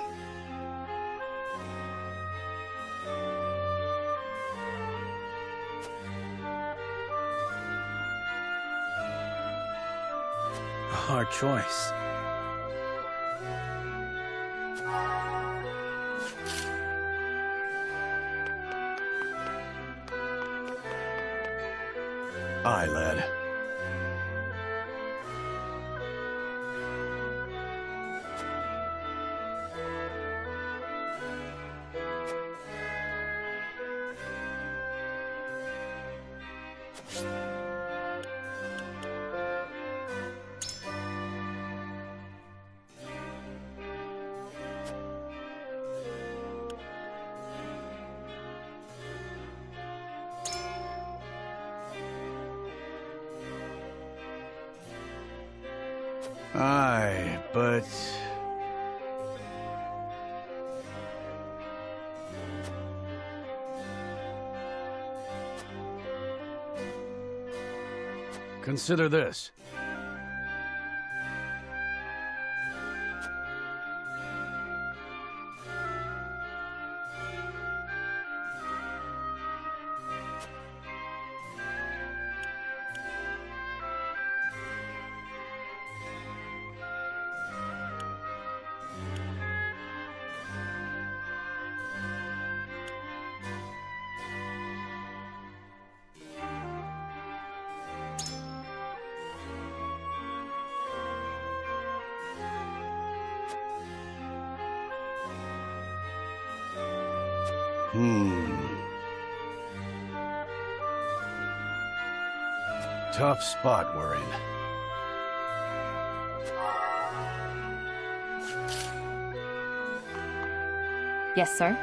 A hard choice. Aye, lad. Aye, but... Consider this. Tough spot we're in. Yes, sir.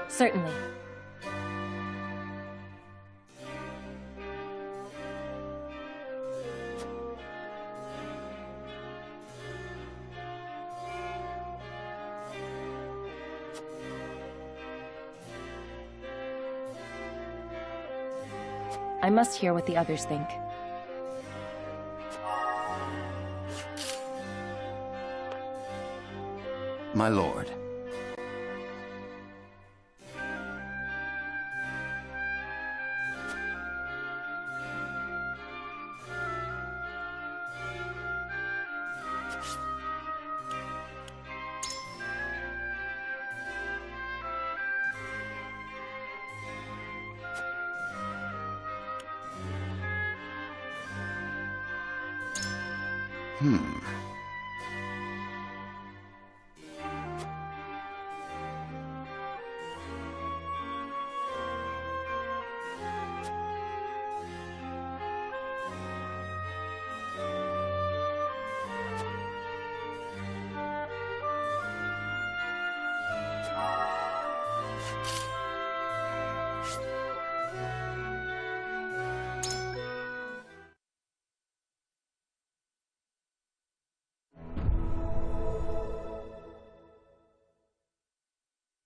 Certainly. I must hear what the others think. My lord.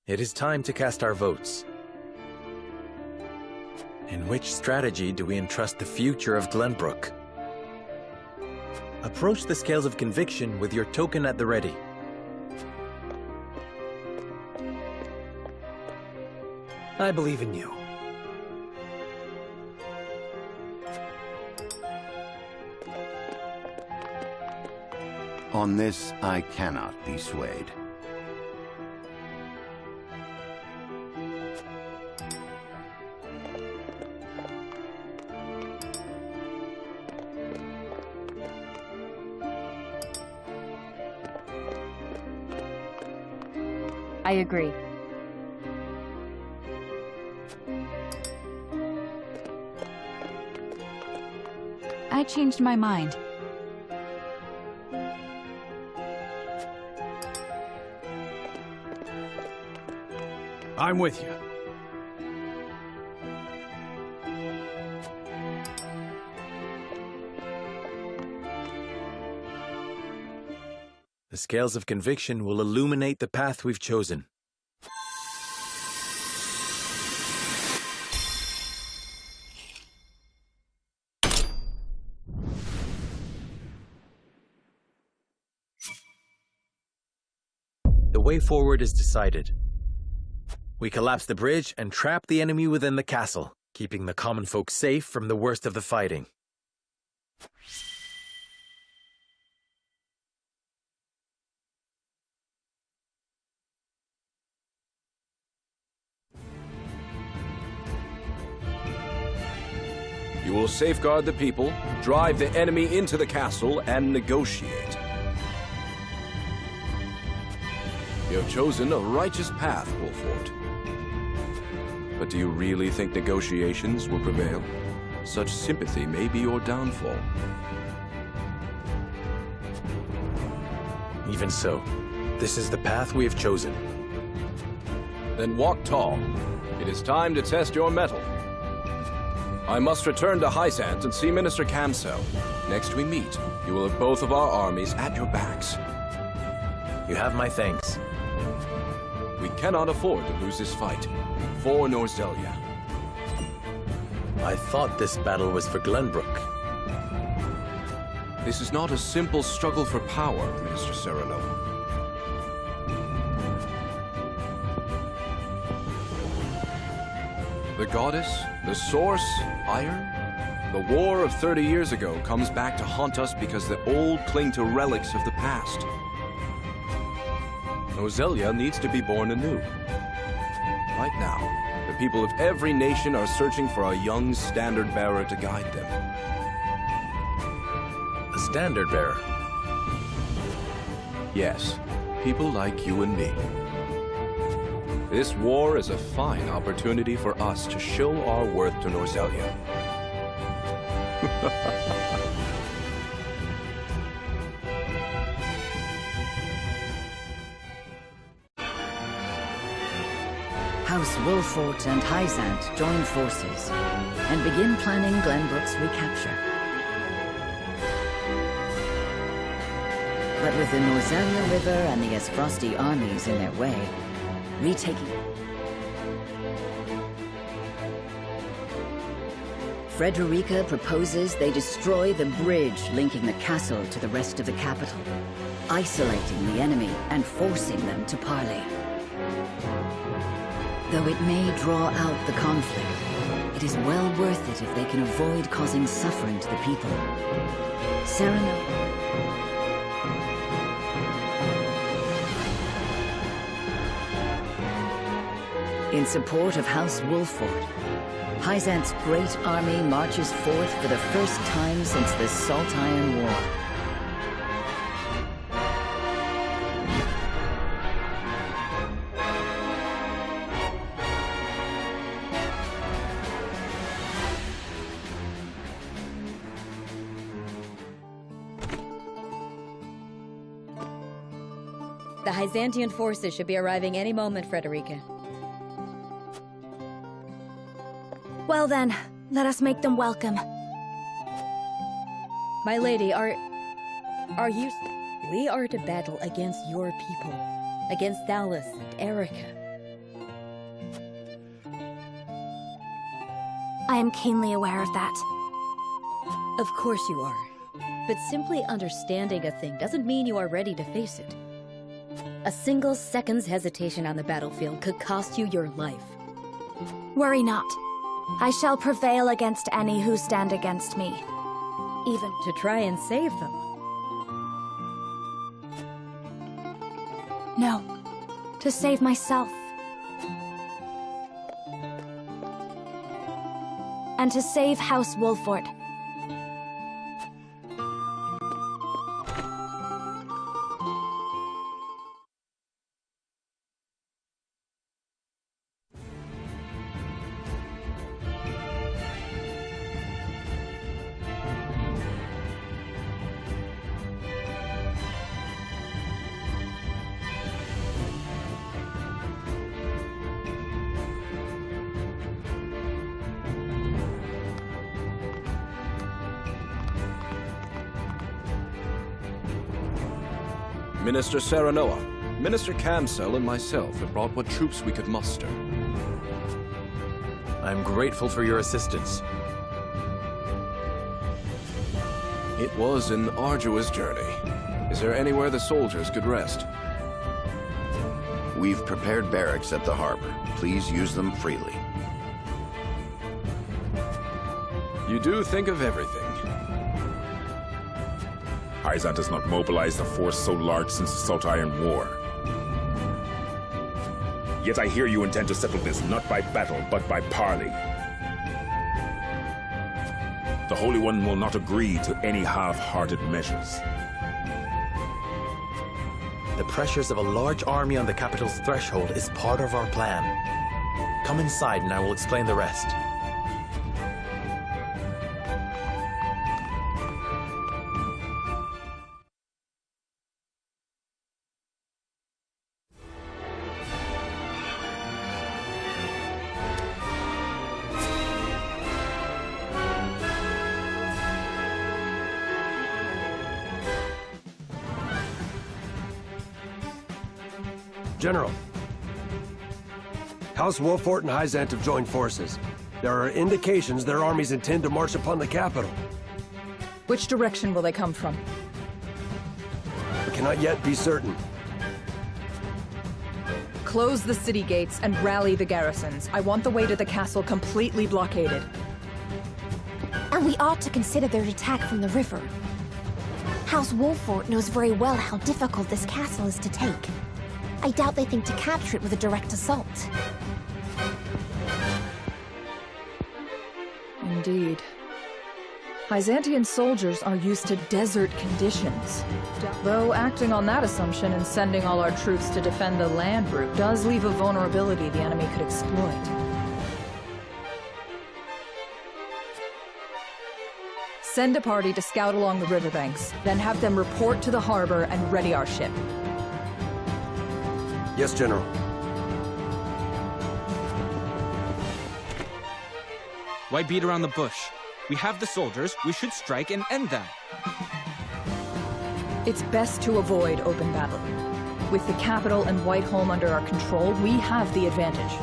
It is time to cast our votes. In which strategy do we entrust the future of Glenbrook? Approach the scales of conviction with your token at the ready. I believe in you. On this, I cannot be swayed. I agree. I changed my mind. I'm with you. The scales of conviction will illuminate the path we've chosen. The way forward is decided. We collapse the bridge and trap the enemy within the castle, keeping the common folk safe from the worst of the fighting. You will safeguard the people, drive the enemy into the castle, and negotiate. You have chosen a righteous path, Wolfort. But do you really think negotiations will prevail? Such sympathy may be your downfall. Even so, this is the path we have chosen. Then walk tall. It is time to test your mettle. I must return to Hyzant and see Minister Kamso. Next we meet, you will have both of our armies at your backs. You have my thanks. We cannot afford to lose this fight. For Norzelia. I thought this battle was for Glenbrook. This is not a simple struggle for power, Minister Sereno. The goddess, the source, iron? The war of 30 years ago comes back to haunt us because the old cling to relics of the past. Norzelia needs to be born anew. Right now, the people of every nation are searching for a young standard-bearer to guide them. A standard-bearer? Yes, people like you and me. This war is a fine opportunity for us to show our worth to Norzelia. House Wolfort and Hyzant join forces and begin planning Glenbrook's recapture. But with the Norzelia River and the Esfrosti armies in their way, retaking... Frederica proposes they destroy the bridge linking the castle to the rest of the capital, isolating the enemy and forcing them to parley. Though it may draw out the conflict, it is well worth it if they can avoid causing suffering to the people. Sereno. In support of House Wolfort, Hyzant's great army marches forth for the first time since the Salt Iron War. The Hyzantian forces should be arriving any moment, Frederica. Well then, let us make them welcome. My lady, are you... We are to battle against your people. Against Dallas and Erica. I am keenly aware of that. Of course you are. But simply understanding a thing doesn't mean you are ready to face it. A single second's hesitation on the battlefield could cost you your life. Worry not. I shall prevail against any who stand against me. Even to try and save them. No. To save myself. And to save House Wolfort. Minister Serenoa, Minister Kamsel, and myself have brought what troops we could muster. I'm grateful for your assistance. It was an arduous journey. Is there anywhere the soldiers could rest? We've prepared barracks at the harbor. Please use them freely. You do think of everything. Hyzant has not mobilized a force so large since the Salt Iron War. Yet I hear you intend to settle this not by battle, but by parley. The Holy One will not agree to any half-hearted measures. The pressures of a large army on the capital's threshold is part of our plan. Come inside and I will explain the rest. General, House Wolfort and Hyzant have joined forces. There are indications their armies intend to march upon the capital. Which direction will they come from? We cannot yet be certain. Close the city gates and rally the garrisons. I want the way to the castle completely blockaded. And we ought to consider their attack from the river. House Wolfort knows very well how difficult this castle is to take. I doubt they think to capture it with a direct assault. Indeed. Byzantian soldiers are used to desert conditions. Though acting on that assumption and sending all our troops to defend the land route does leave a vulnerability the enemy could exploit. Send a party to scout along the riverbanks, then have them report to the harbor and ready our ship. Yes, General. Why beat around the bush? We have the soldiers, we should strike and end them. It's best to avoid open battle. With the capital and Whiteholm under our control, we have the advantage.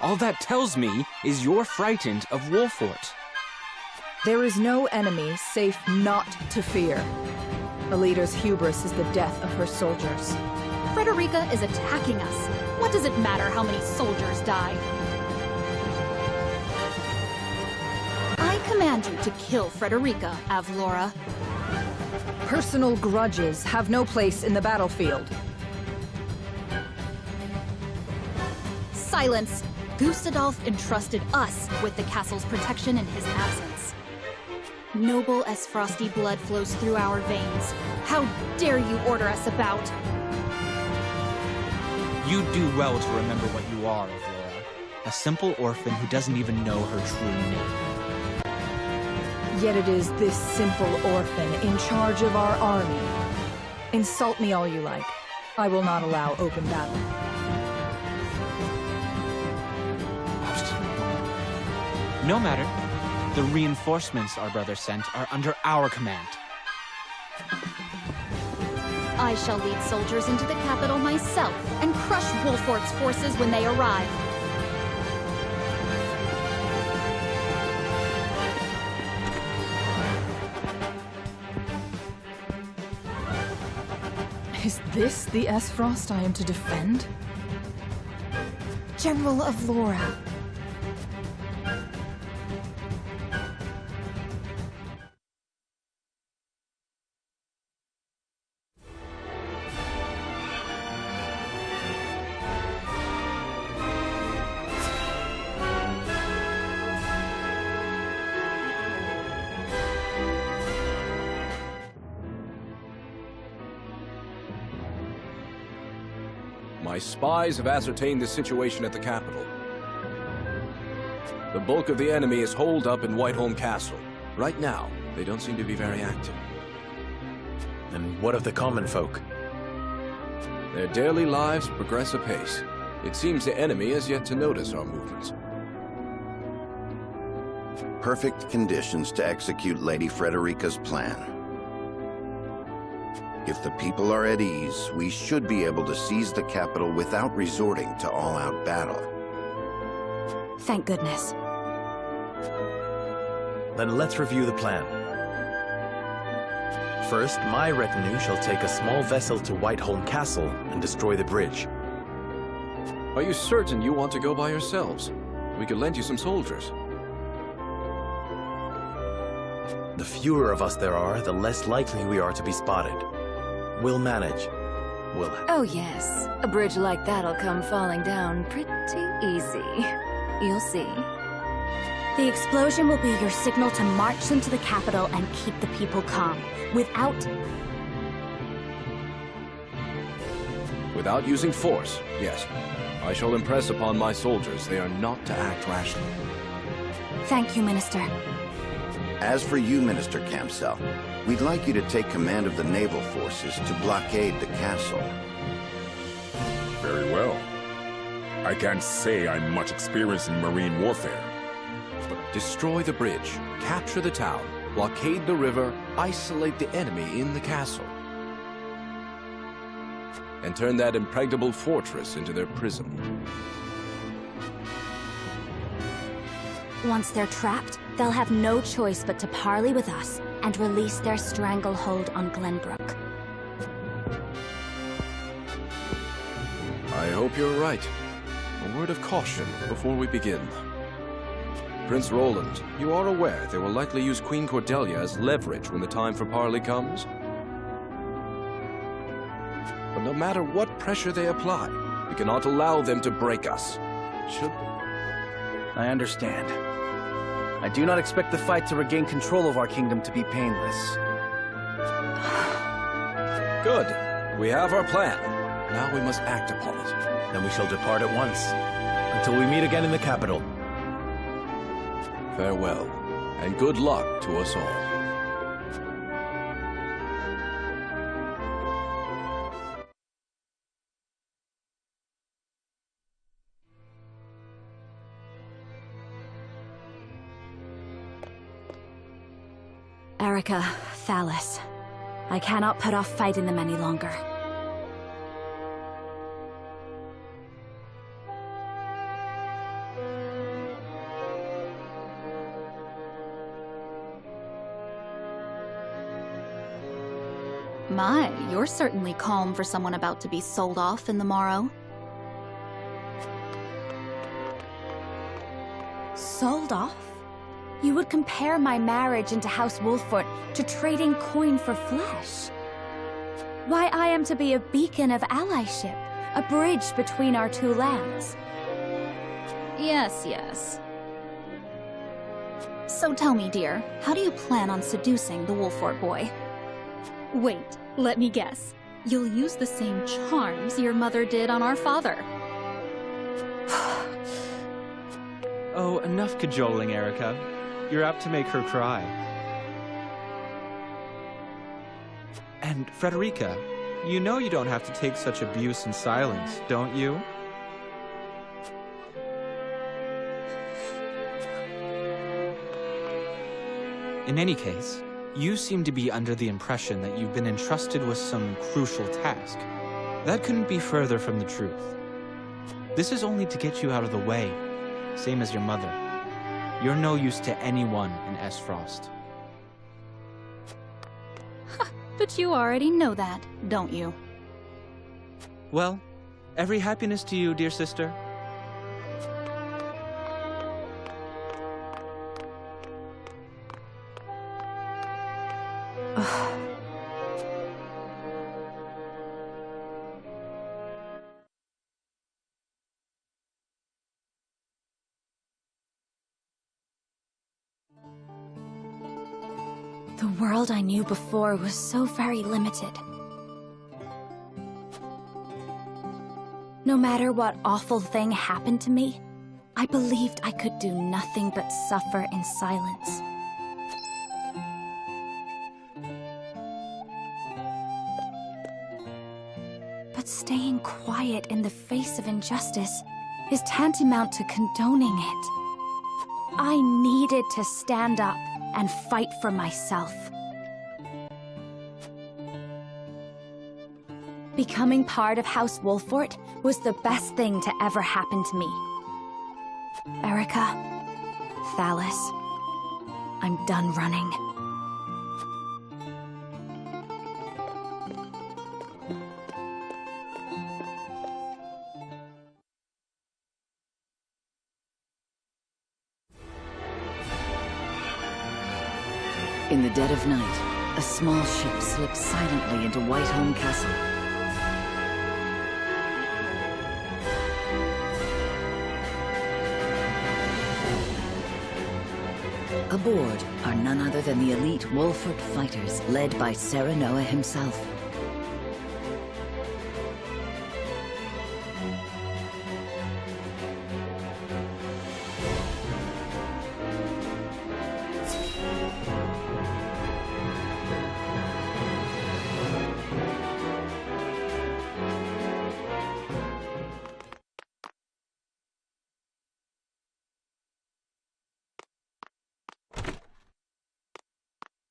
All that tells me is you're frightened of Wolfort. There is no enemy safe not to fear. A leader's hubris is the death of her soldiers. Frederica is attacking us. What does it matter how many soldiers die? I command you to kill Frederica, Avlora. Personal grudges have no place in the battlefield. Silence! Gustadolf entrusted us with the castle's protection in his absence. Noble as frosty blood flows through our veins. How dare you order us about? You do well to remember what you are, Avlora. A simple orphan who doesn't even know her true name. Yet it is this simple orphan in charge of our army. Insult me all you like. I will not allow open battle. No matter. The reinforcements our brother sent are under our command. I shall lead soldiers into the capital myself and crush Wolfort's forces when they arrive. Is this the Esfrost I am to defend? General of Laura. My spies have ascertained the situation at the capital. The bulk of the enemy is holed up in Whiteholm Castle. Right now, they don't seem to be very active. And what of the common folk? Their daily lives progress apace. It seems the enemy has yet to notice our movements. Perfect conditions to execute Lady Frederica's plan. If the people are at ease, we should be able to seize the capital without resorting to all-out battle. Thank goodness. Then let's review the plan. First, my retinue shall take a small vessel to Whiteholm Castle and destroy the bridge. Are you certain you want to go by yourselves? We could lend you some soldiers. The fewer of us there are, the less likely we are to be spotted. We'll manage. Oh yes, a bridge like that'll come falling down pretty easy. You'll see. The explosion will be your signal to march into the capital and keep the people calm. Without using force, yes. I shall impress upon my soldiers they are not to act rashly. Thank you, Minister. As for you, Minister Campsell, we'd like you to take command of the naval forces to blockade the castle. Very well. I can't say I'm much experienced in marine warfare. But destroy the bridge, capture the town, blockade the river, isolate the enemy in the castle, and turn that impregnable fortress into their prison. Once they're trapped, they'll have no choice but to parley with us and release their stranglehold on Glenbrook. I hope you're right. A word of caution before we begin. Prince Roland, you are aware they will likely use Queen Cordelia as leverage when the time for parley comes? But no matter what pressure they apply, we cannot allow them to break us. I understand. I do not expect the fight to regain control of our kingdom to be painless. Good. We have our plan. Now we must act upon it. Then we shall depart at once, until we meet again in the capital. Farewell, and good luck to us all. Erica, Thalis, I cannot put off fighting them any longer. My, you're certainly calm for someone about to be sold off in the morrow. Sold off? You would compare my marriage into House Wolfort to trading coin for flesh? Why, I am to be a beacon of allyship, a bridge between our two lands. Yes, yes. So tell me, dear, how do you plan on seducing the Wolfort boy? Wait, let me guess. You'll use the same charms your mother did on our father. Oh, enough cajoling, Erica. You're apt to make her cry. And Frederica, you know you don't have to take such abuse in silence, don't you? In any case, you seem to be under the impression that you've been entrusted with some crucial task. That couldn't be further from the truth. This is only to get you out of the way, same as your mother. You're no use to anyone in Esfrost. But you already know that, don't you? Well, every happiness to you, dear sister. The world I knew before was so very limited. No matter what awful thing happened to me, I believed I could do nothing but suffer in silence. But staying quiet in the face of injustice is tantamount to condoning it. I needed to stand up and fight for myself. Becoming part of House Wolfort was the best thing to ever happen to me. Erica, Thalas, I'm done running. In the dead of night, a small ship slips silently into Whiteholm Castle. Aboard are none other than the elite Wolfort fighters, led by Serenoa himself.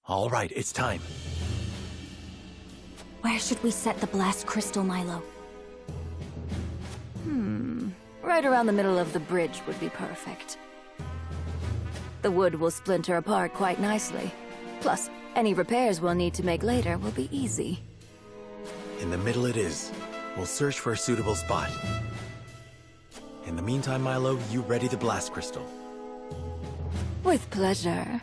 All right, it's time. Where should we set the blast crystal, Milo? Right around the middle of the bridge would be perfect. The wood will splinter apart quite nicely. Plus, any repairs we'll need to make later will be easy. In the middle it is. We'll search for a suitable spot. In the meantime, Milo, you ready the blast crystal? With pleasure.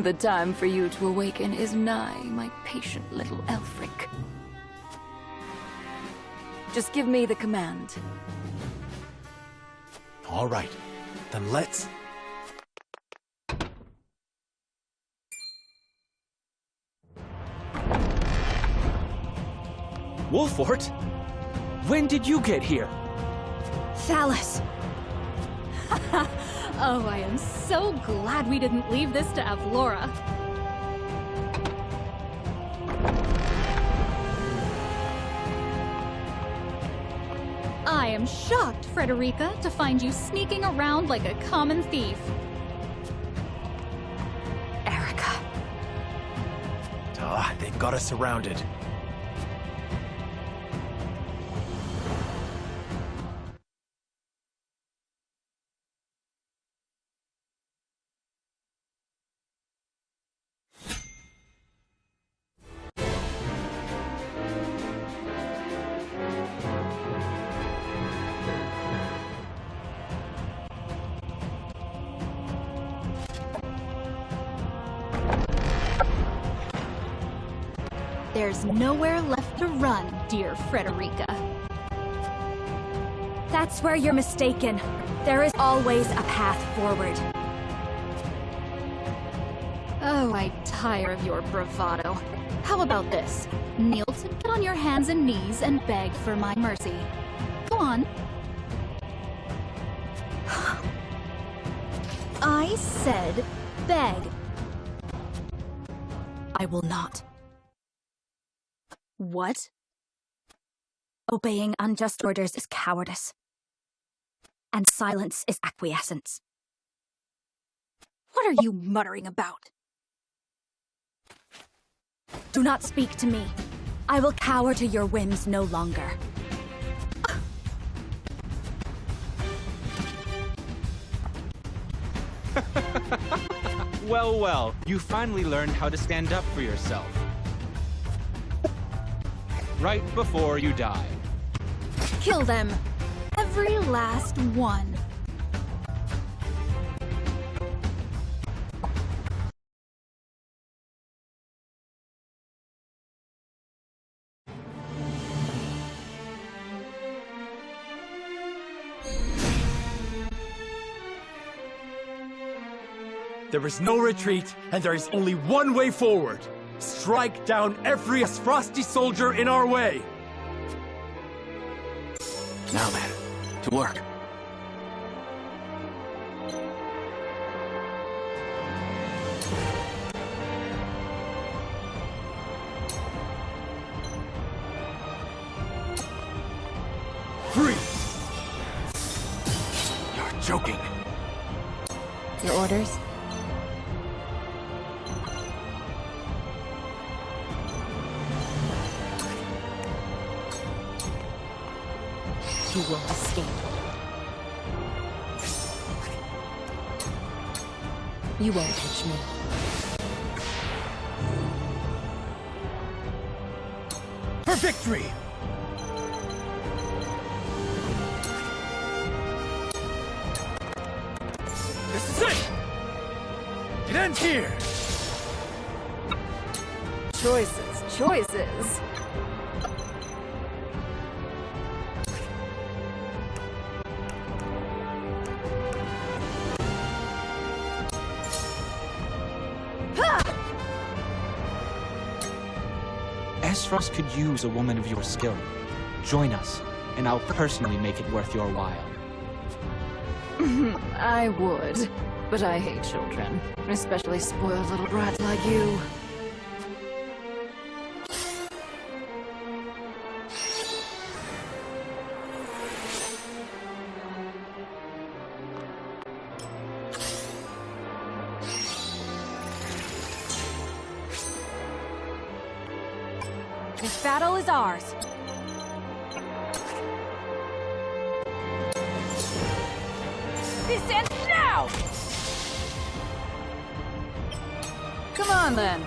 The time for you to awaken is nigh, my patient little Elfric. Just give me the command. All right, then let's... Wolfort? When did you get here? Thalys! Oh, I am so glad we didn't leave this to Avlora. I am shocked, Frederica, to find you sneaking around like a common thief. Erica. Ah, they've got us surrounded. There's nowhere left to run, dear Frederica. That's where you're mistaken. There is always a path forward. Oh, I tire of your bravado. How about this? Kneel to get on your hands and knees and beg for my mercy. Go on. I said beg. I will not. What? Obeying unjust orders is cowardice. And silence is acquiescence. What are you muttering about? Do not speak to me. I will cower to your whims no longer. Well, well, you finally learned how to stand up for yourself. Right before you die. Kill them. Every last one. There is no retreat, and there is only one way forward. Strike down every frosty soldier in our way! Now then, to work. Freeze! You're joking. Your orders? You won't escape. You won't catch me. For victory! This is it! It ends here! Choices, choices. Esfrost could use a woman of your skill. Join us, and I'll personally make it worth your while. I would, but I hate children, especially spoiled little brats like you. This battle is ours. This ends now! Come on, then.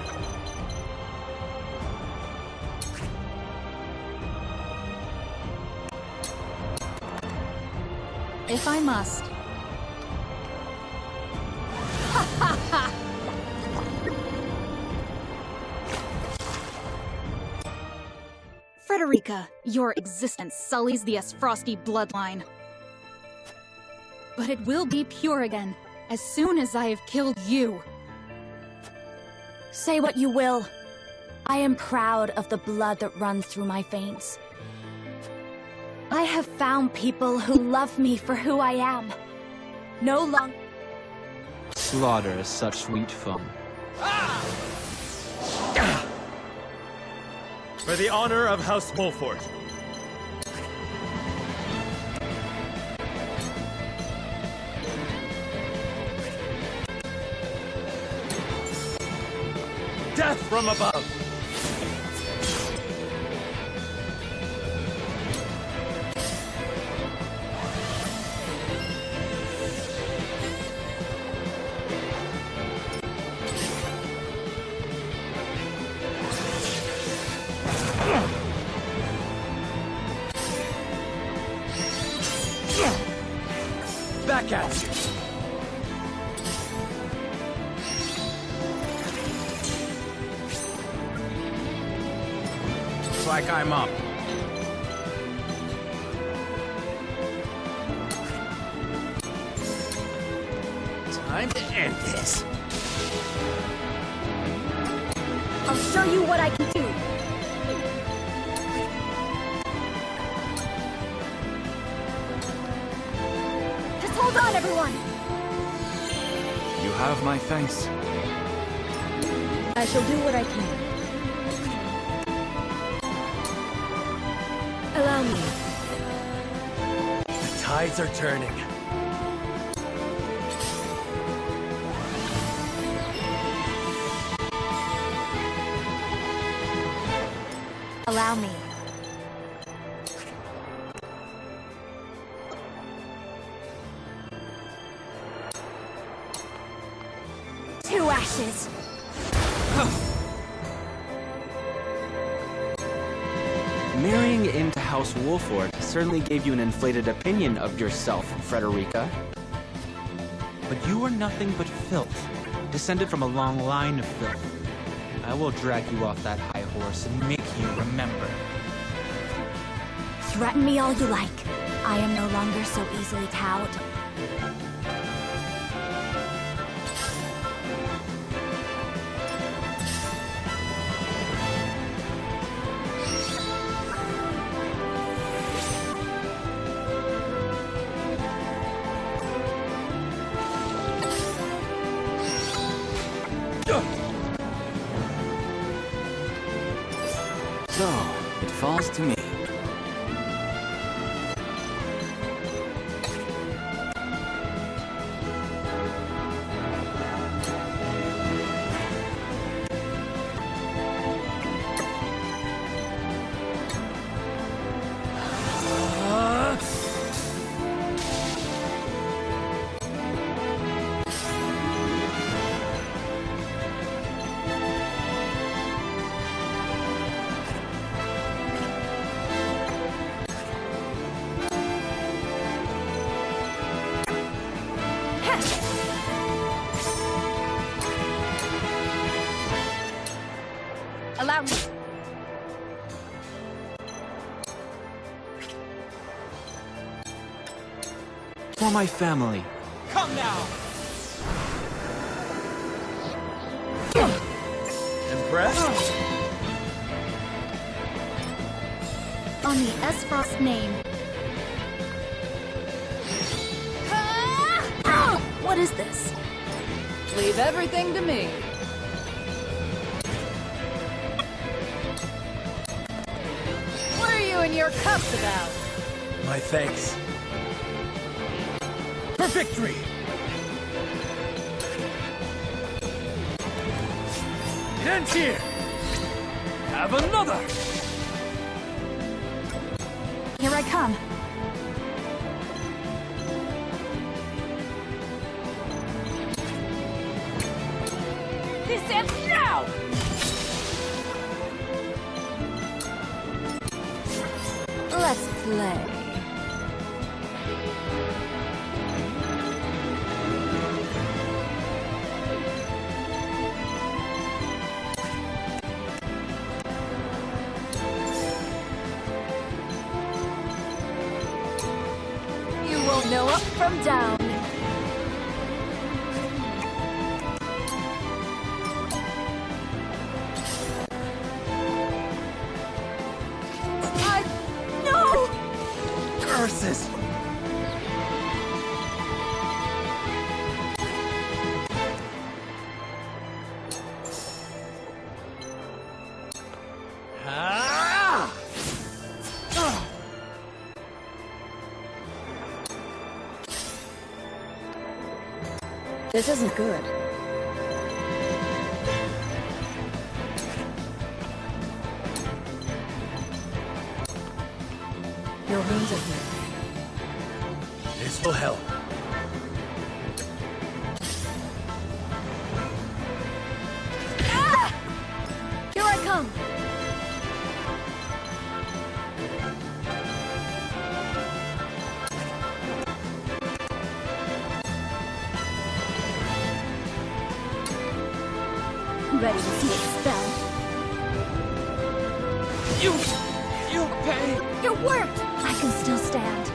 If I must. Ha ha ha! Frederica, your existence sullies the Esfrosti bloodline. But it will be pure again, as soon as I have killed you. Say what you will. I am proud of the blood that runs through my veins. I have found people who love me for who I am. No longer... Slaughter is such sweet fun. For the honor of House Wolfort. Death from above! Back at you! Looks like I'm up. Time to end this. I'll show you what I can do. Just hold on, everyone. You have my thanks. I shall do what I can. Allow me. The tides are turning. Allow me. Two ashes. Marrying into House Wolfort certainly gave you an inflated opinion of yourself, Frederica. But you are nothing but filth, descended from a long line of filth. I will drag you off that high horse and make you remember. Threaten me all you like. I am no longer so easily cowed. So, it falls to me. Allow me. For my family. Come now! Impressed? On the Esfrost name. What is this? Leave everything to me. What are you and your cups about? My thanks. For victory! It ends here! Have another! Here I come. This ends now! Let's play. won't know up from down. No! Curses! This isn't good. Your wounds are here. This will help. Ah! Here I come. Ready to see it spell. You pay! It worked! I can still stand.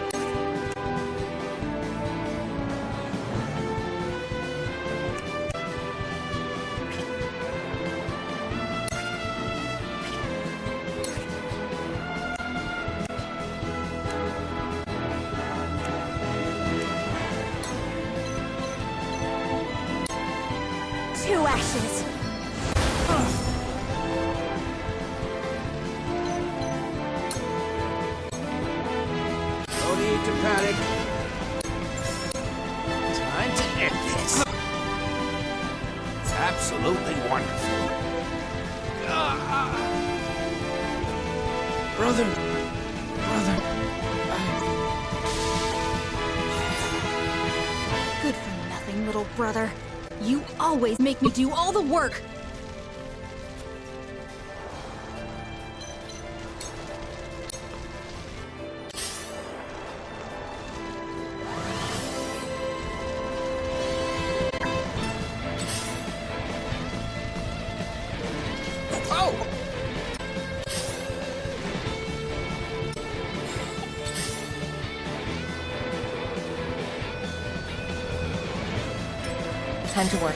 Two ashes. No need to panic. Time to end this. It's absolutely wonderful. Brother. Good for nothing, little brother. You always make me do all the work. Time to work.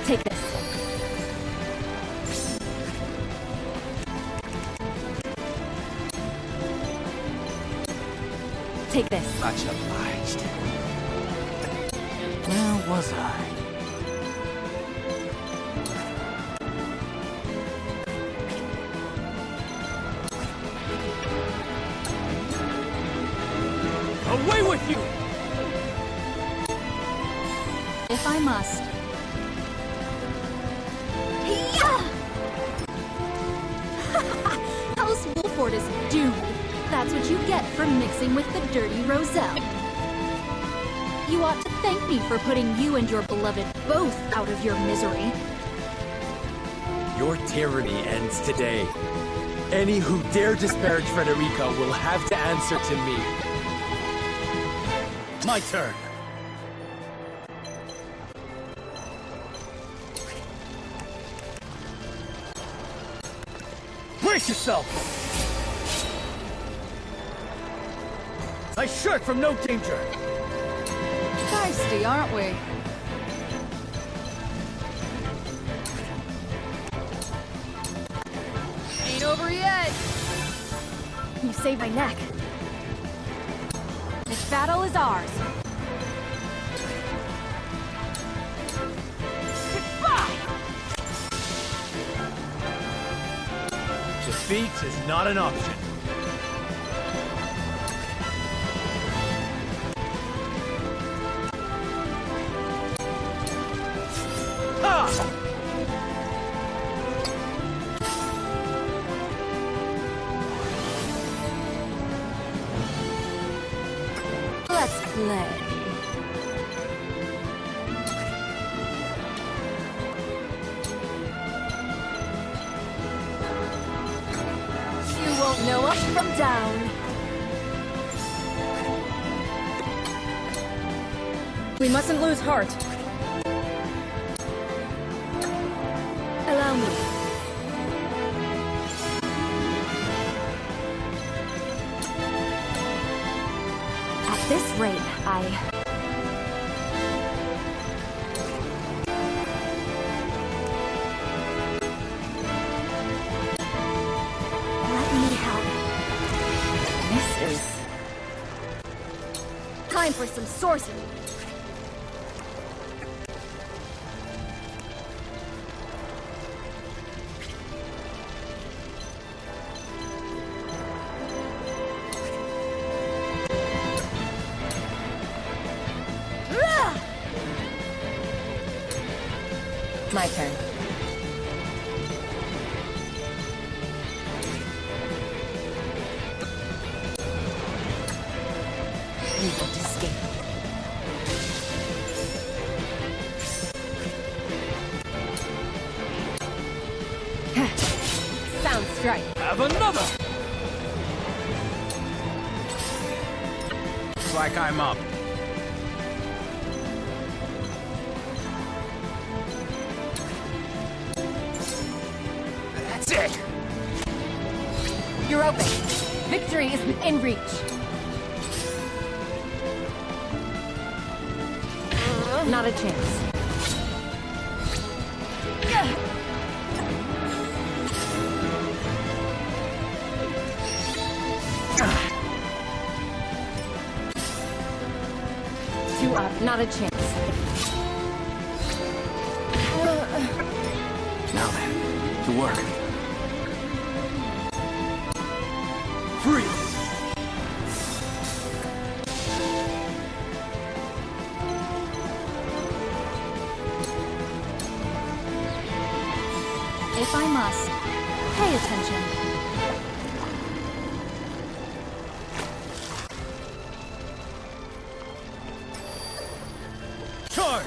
Take this. Take this. Much obliged. Where was I? Away with you! If I must. House Wolford is doomed. That's what you get for mixing with the dirty Roselle. You ought to thank me for putting you and your beloved both out of your misery. Your tyranny ends today. Any who dare disparage Frederica will have to answer to me. My turn. Brace yourself! I shirk from no danger! Feisty, aren't we? Ain't over yet! You saved my neck. This battle is ours. Defeat is not an option. Let's play. You won't know up from down. We mustn't lose heart. Allow me. At this rate, Let me help. This is... Time for some sorcery. My turn. You won't escape. Sound strike. Have another! Looks like I'm up. That's it! You're open. Victory is within reach. Not a chance. Two up, not a chance. Now then, to work. Freeze! If I must, pay attention. Charge!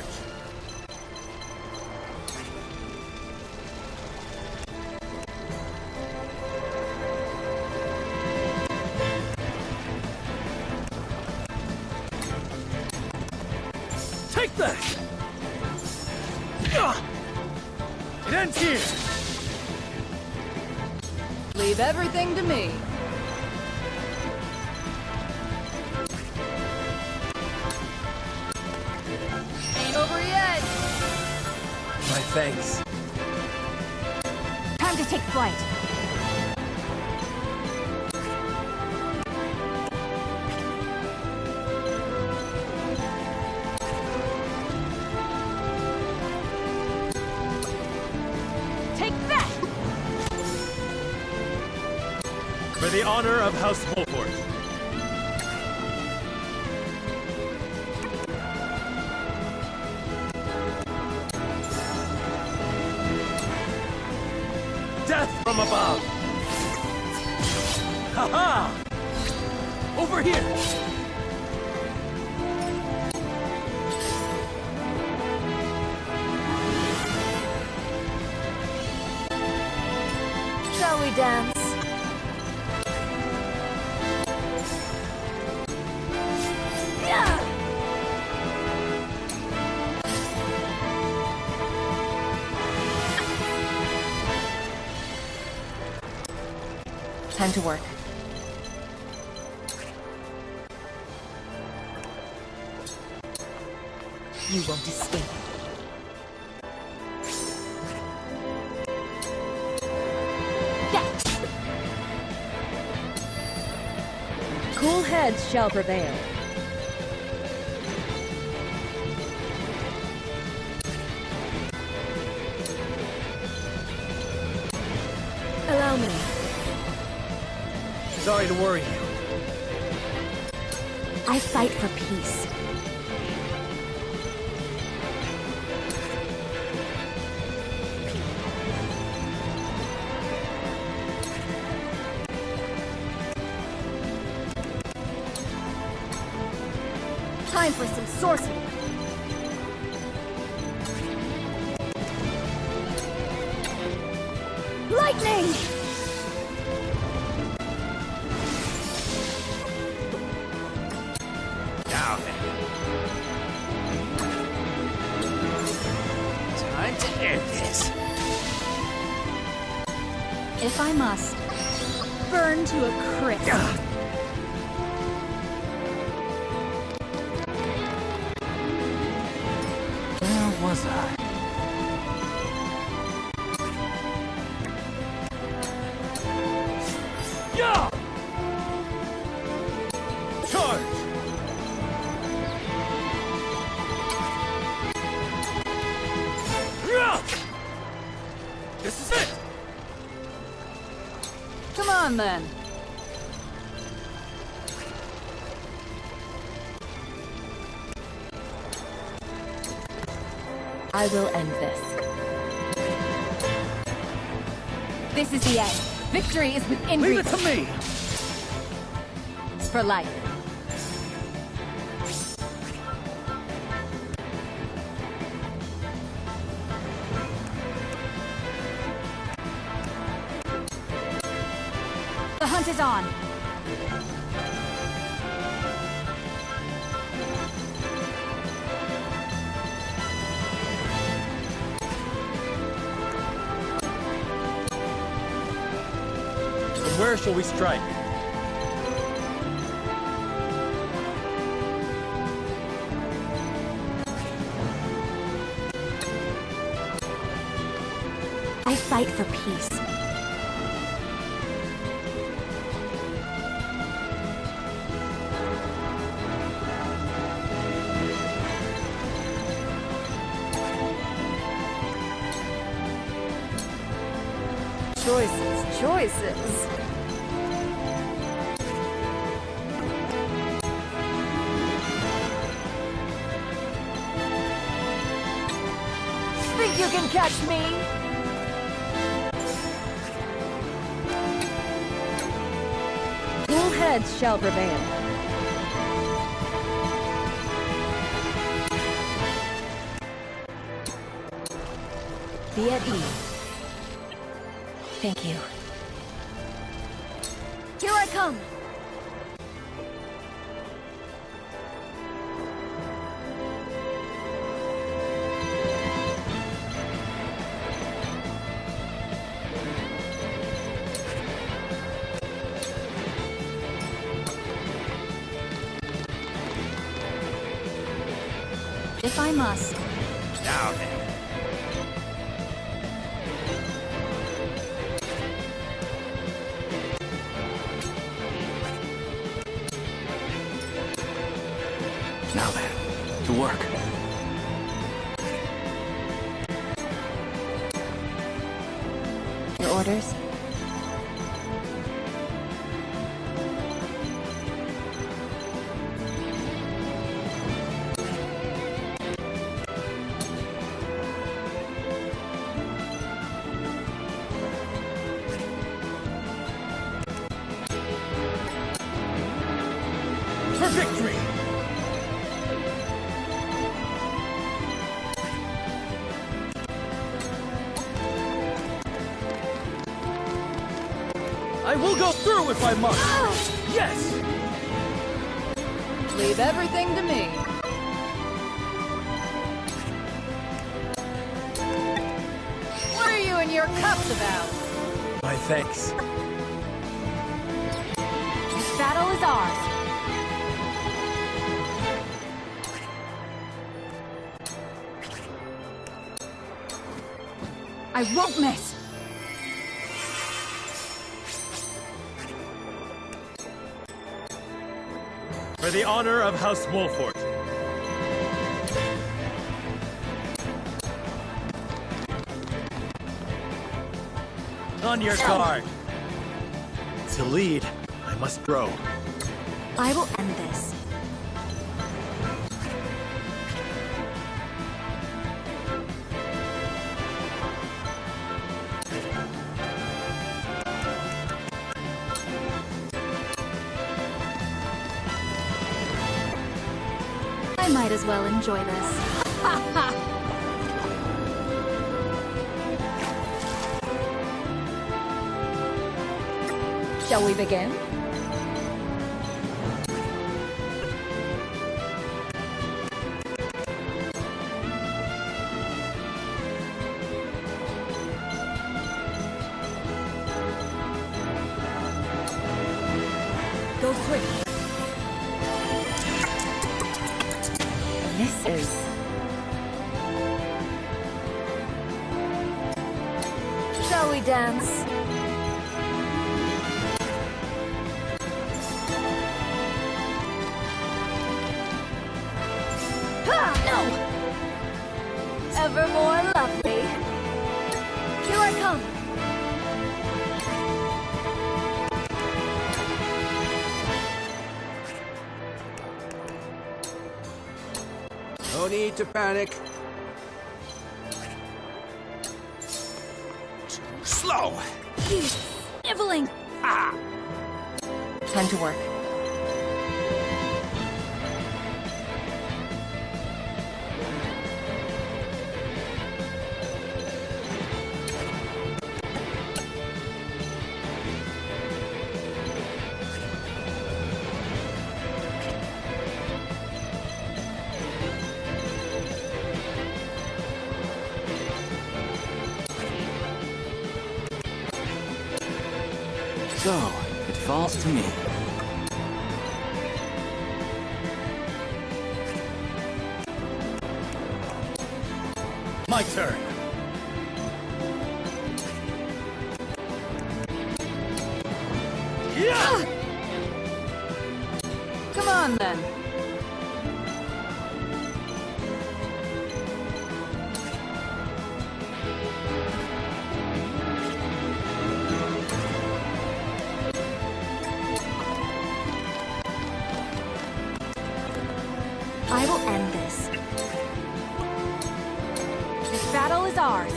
Take that! It ends here! Leave everything to me. Ain't over yet. My thanks. Time to take flight. Take that! For the honor of House Wolford. Death from above! Ha-ha! Over here! Shall we dance? Time to work. You won't escape. Cool heads shall prevail. Allow me. Sorry to worry you. I fight for peace. Time for some sorcery. Lightning! Now then. End this. If I must, burn to a crisp. Where was I? Yeah! Charge! This is it! Come on, then. I will end this. This is the end. Victory is within reach. Leave it to me! For life. The hunt is on. And where shall we strike? I fight for peace. Choices. Think you can catch me? Cool heads shall prevail. Be at ease. Thank you. Here I come! If I must. Now then. Now then, to work. Your orders? For victory! I will go through if I must! Yes! Leave everything to me. What are you and your cups about? My thanks. This battle is ours. I won't miss! For the honor of House Wolfort. On your guard. To lead, I must grow. I will end this. I might as well enjoy this. Shall we begin? This is... Shall we dance? No! Ever more lovely. Here I come. No need to panic. Too slow. He's sniveling. Ah! Time to work. So, it falls to me. My turn. Yeah! Come on, then. I will end this. This battle is ours.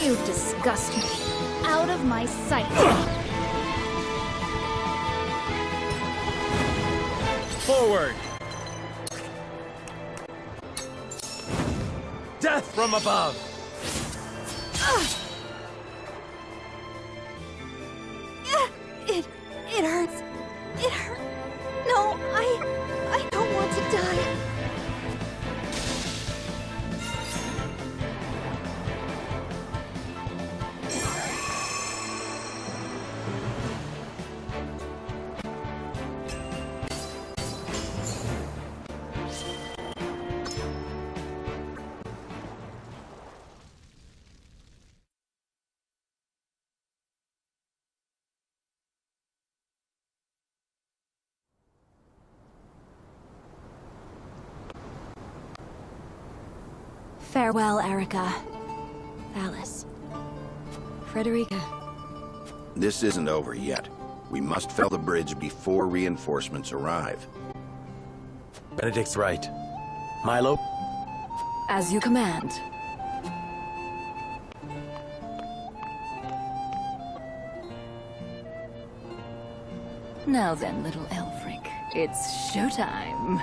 You disgust me. Out of my sight. Forward! Death from above! It hurts. It hurts. No, I don't want to die. Farewell, Erica. Alice. Frederica. This isn't over yet. We must fell the bridge before reinforcements arrive. Benedict's right. Milo? As you command. Now then, little Elfric, it's showtime.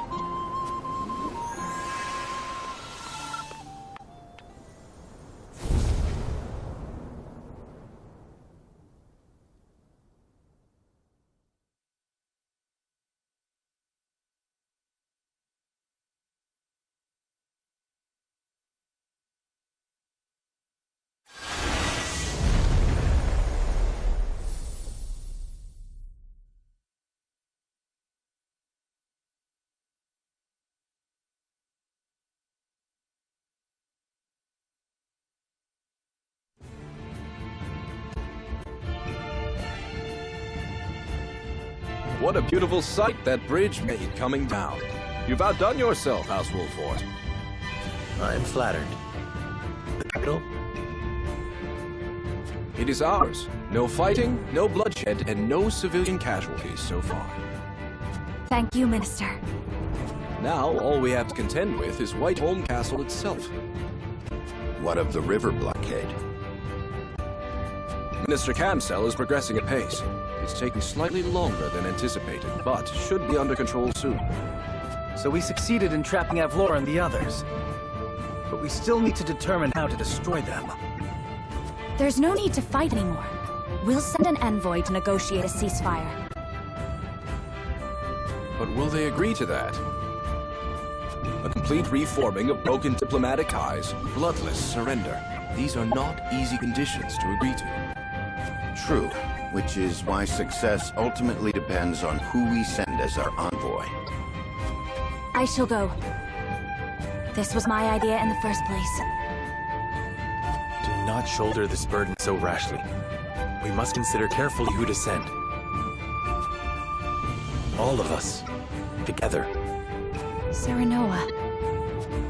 What a beautiful sight that bridge made coming down. You've outdone yourself, House Wolfort. I'm flattered. The capital? It is ours. No fighting, no bloodshed, and no civilian casualties so far. Thank you, Minister. Now, all we have to contend with is Whiteholm Castle itself. What of the river blockade? Minister Cancel is progressing at pace. It's taking slightly longer than anticipated, but should be under control soon. So we succeeded in trapping Avlor and the others. But we still need to determine how to destroy them. There's no need to fight anymore. We'll send an envoy to negotiate a ceasefire. But will they agree to that? A complete reforming of broken diplomatic ties, bloodless surrender. These are not easy conditions to agree to. True, which is why success ultimately depends on who we send as our envoy. I shall go. This was my idea in the first place. Do not shoulder this burden so rashly. We must consider carefully who to send. All of us. Together. Serenoa.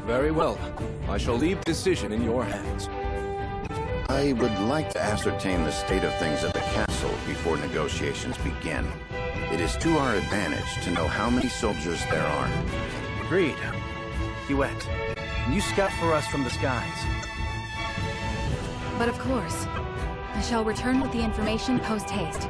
Very well. I shall leave the decision in your hands. I would like to ascertain the state of things at the castle before negotiations begin. It is to our advantage to know how many soldiers there are. Agreed. Duet, you scout for us from the skies. But of course, I shall return with the information post-haste.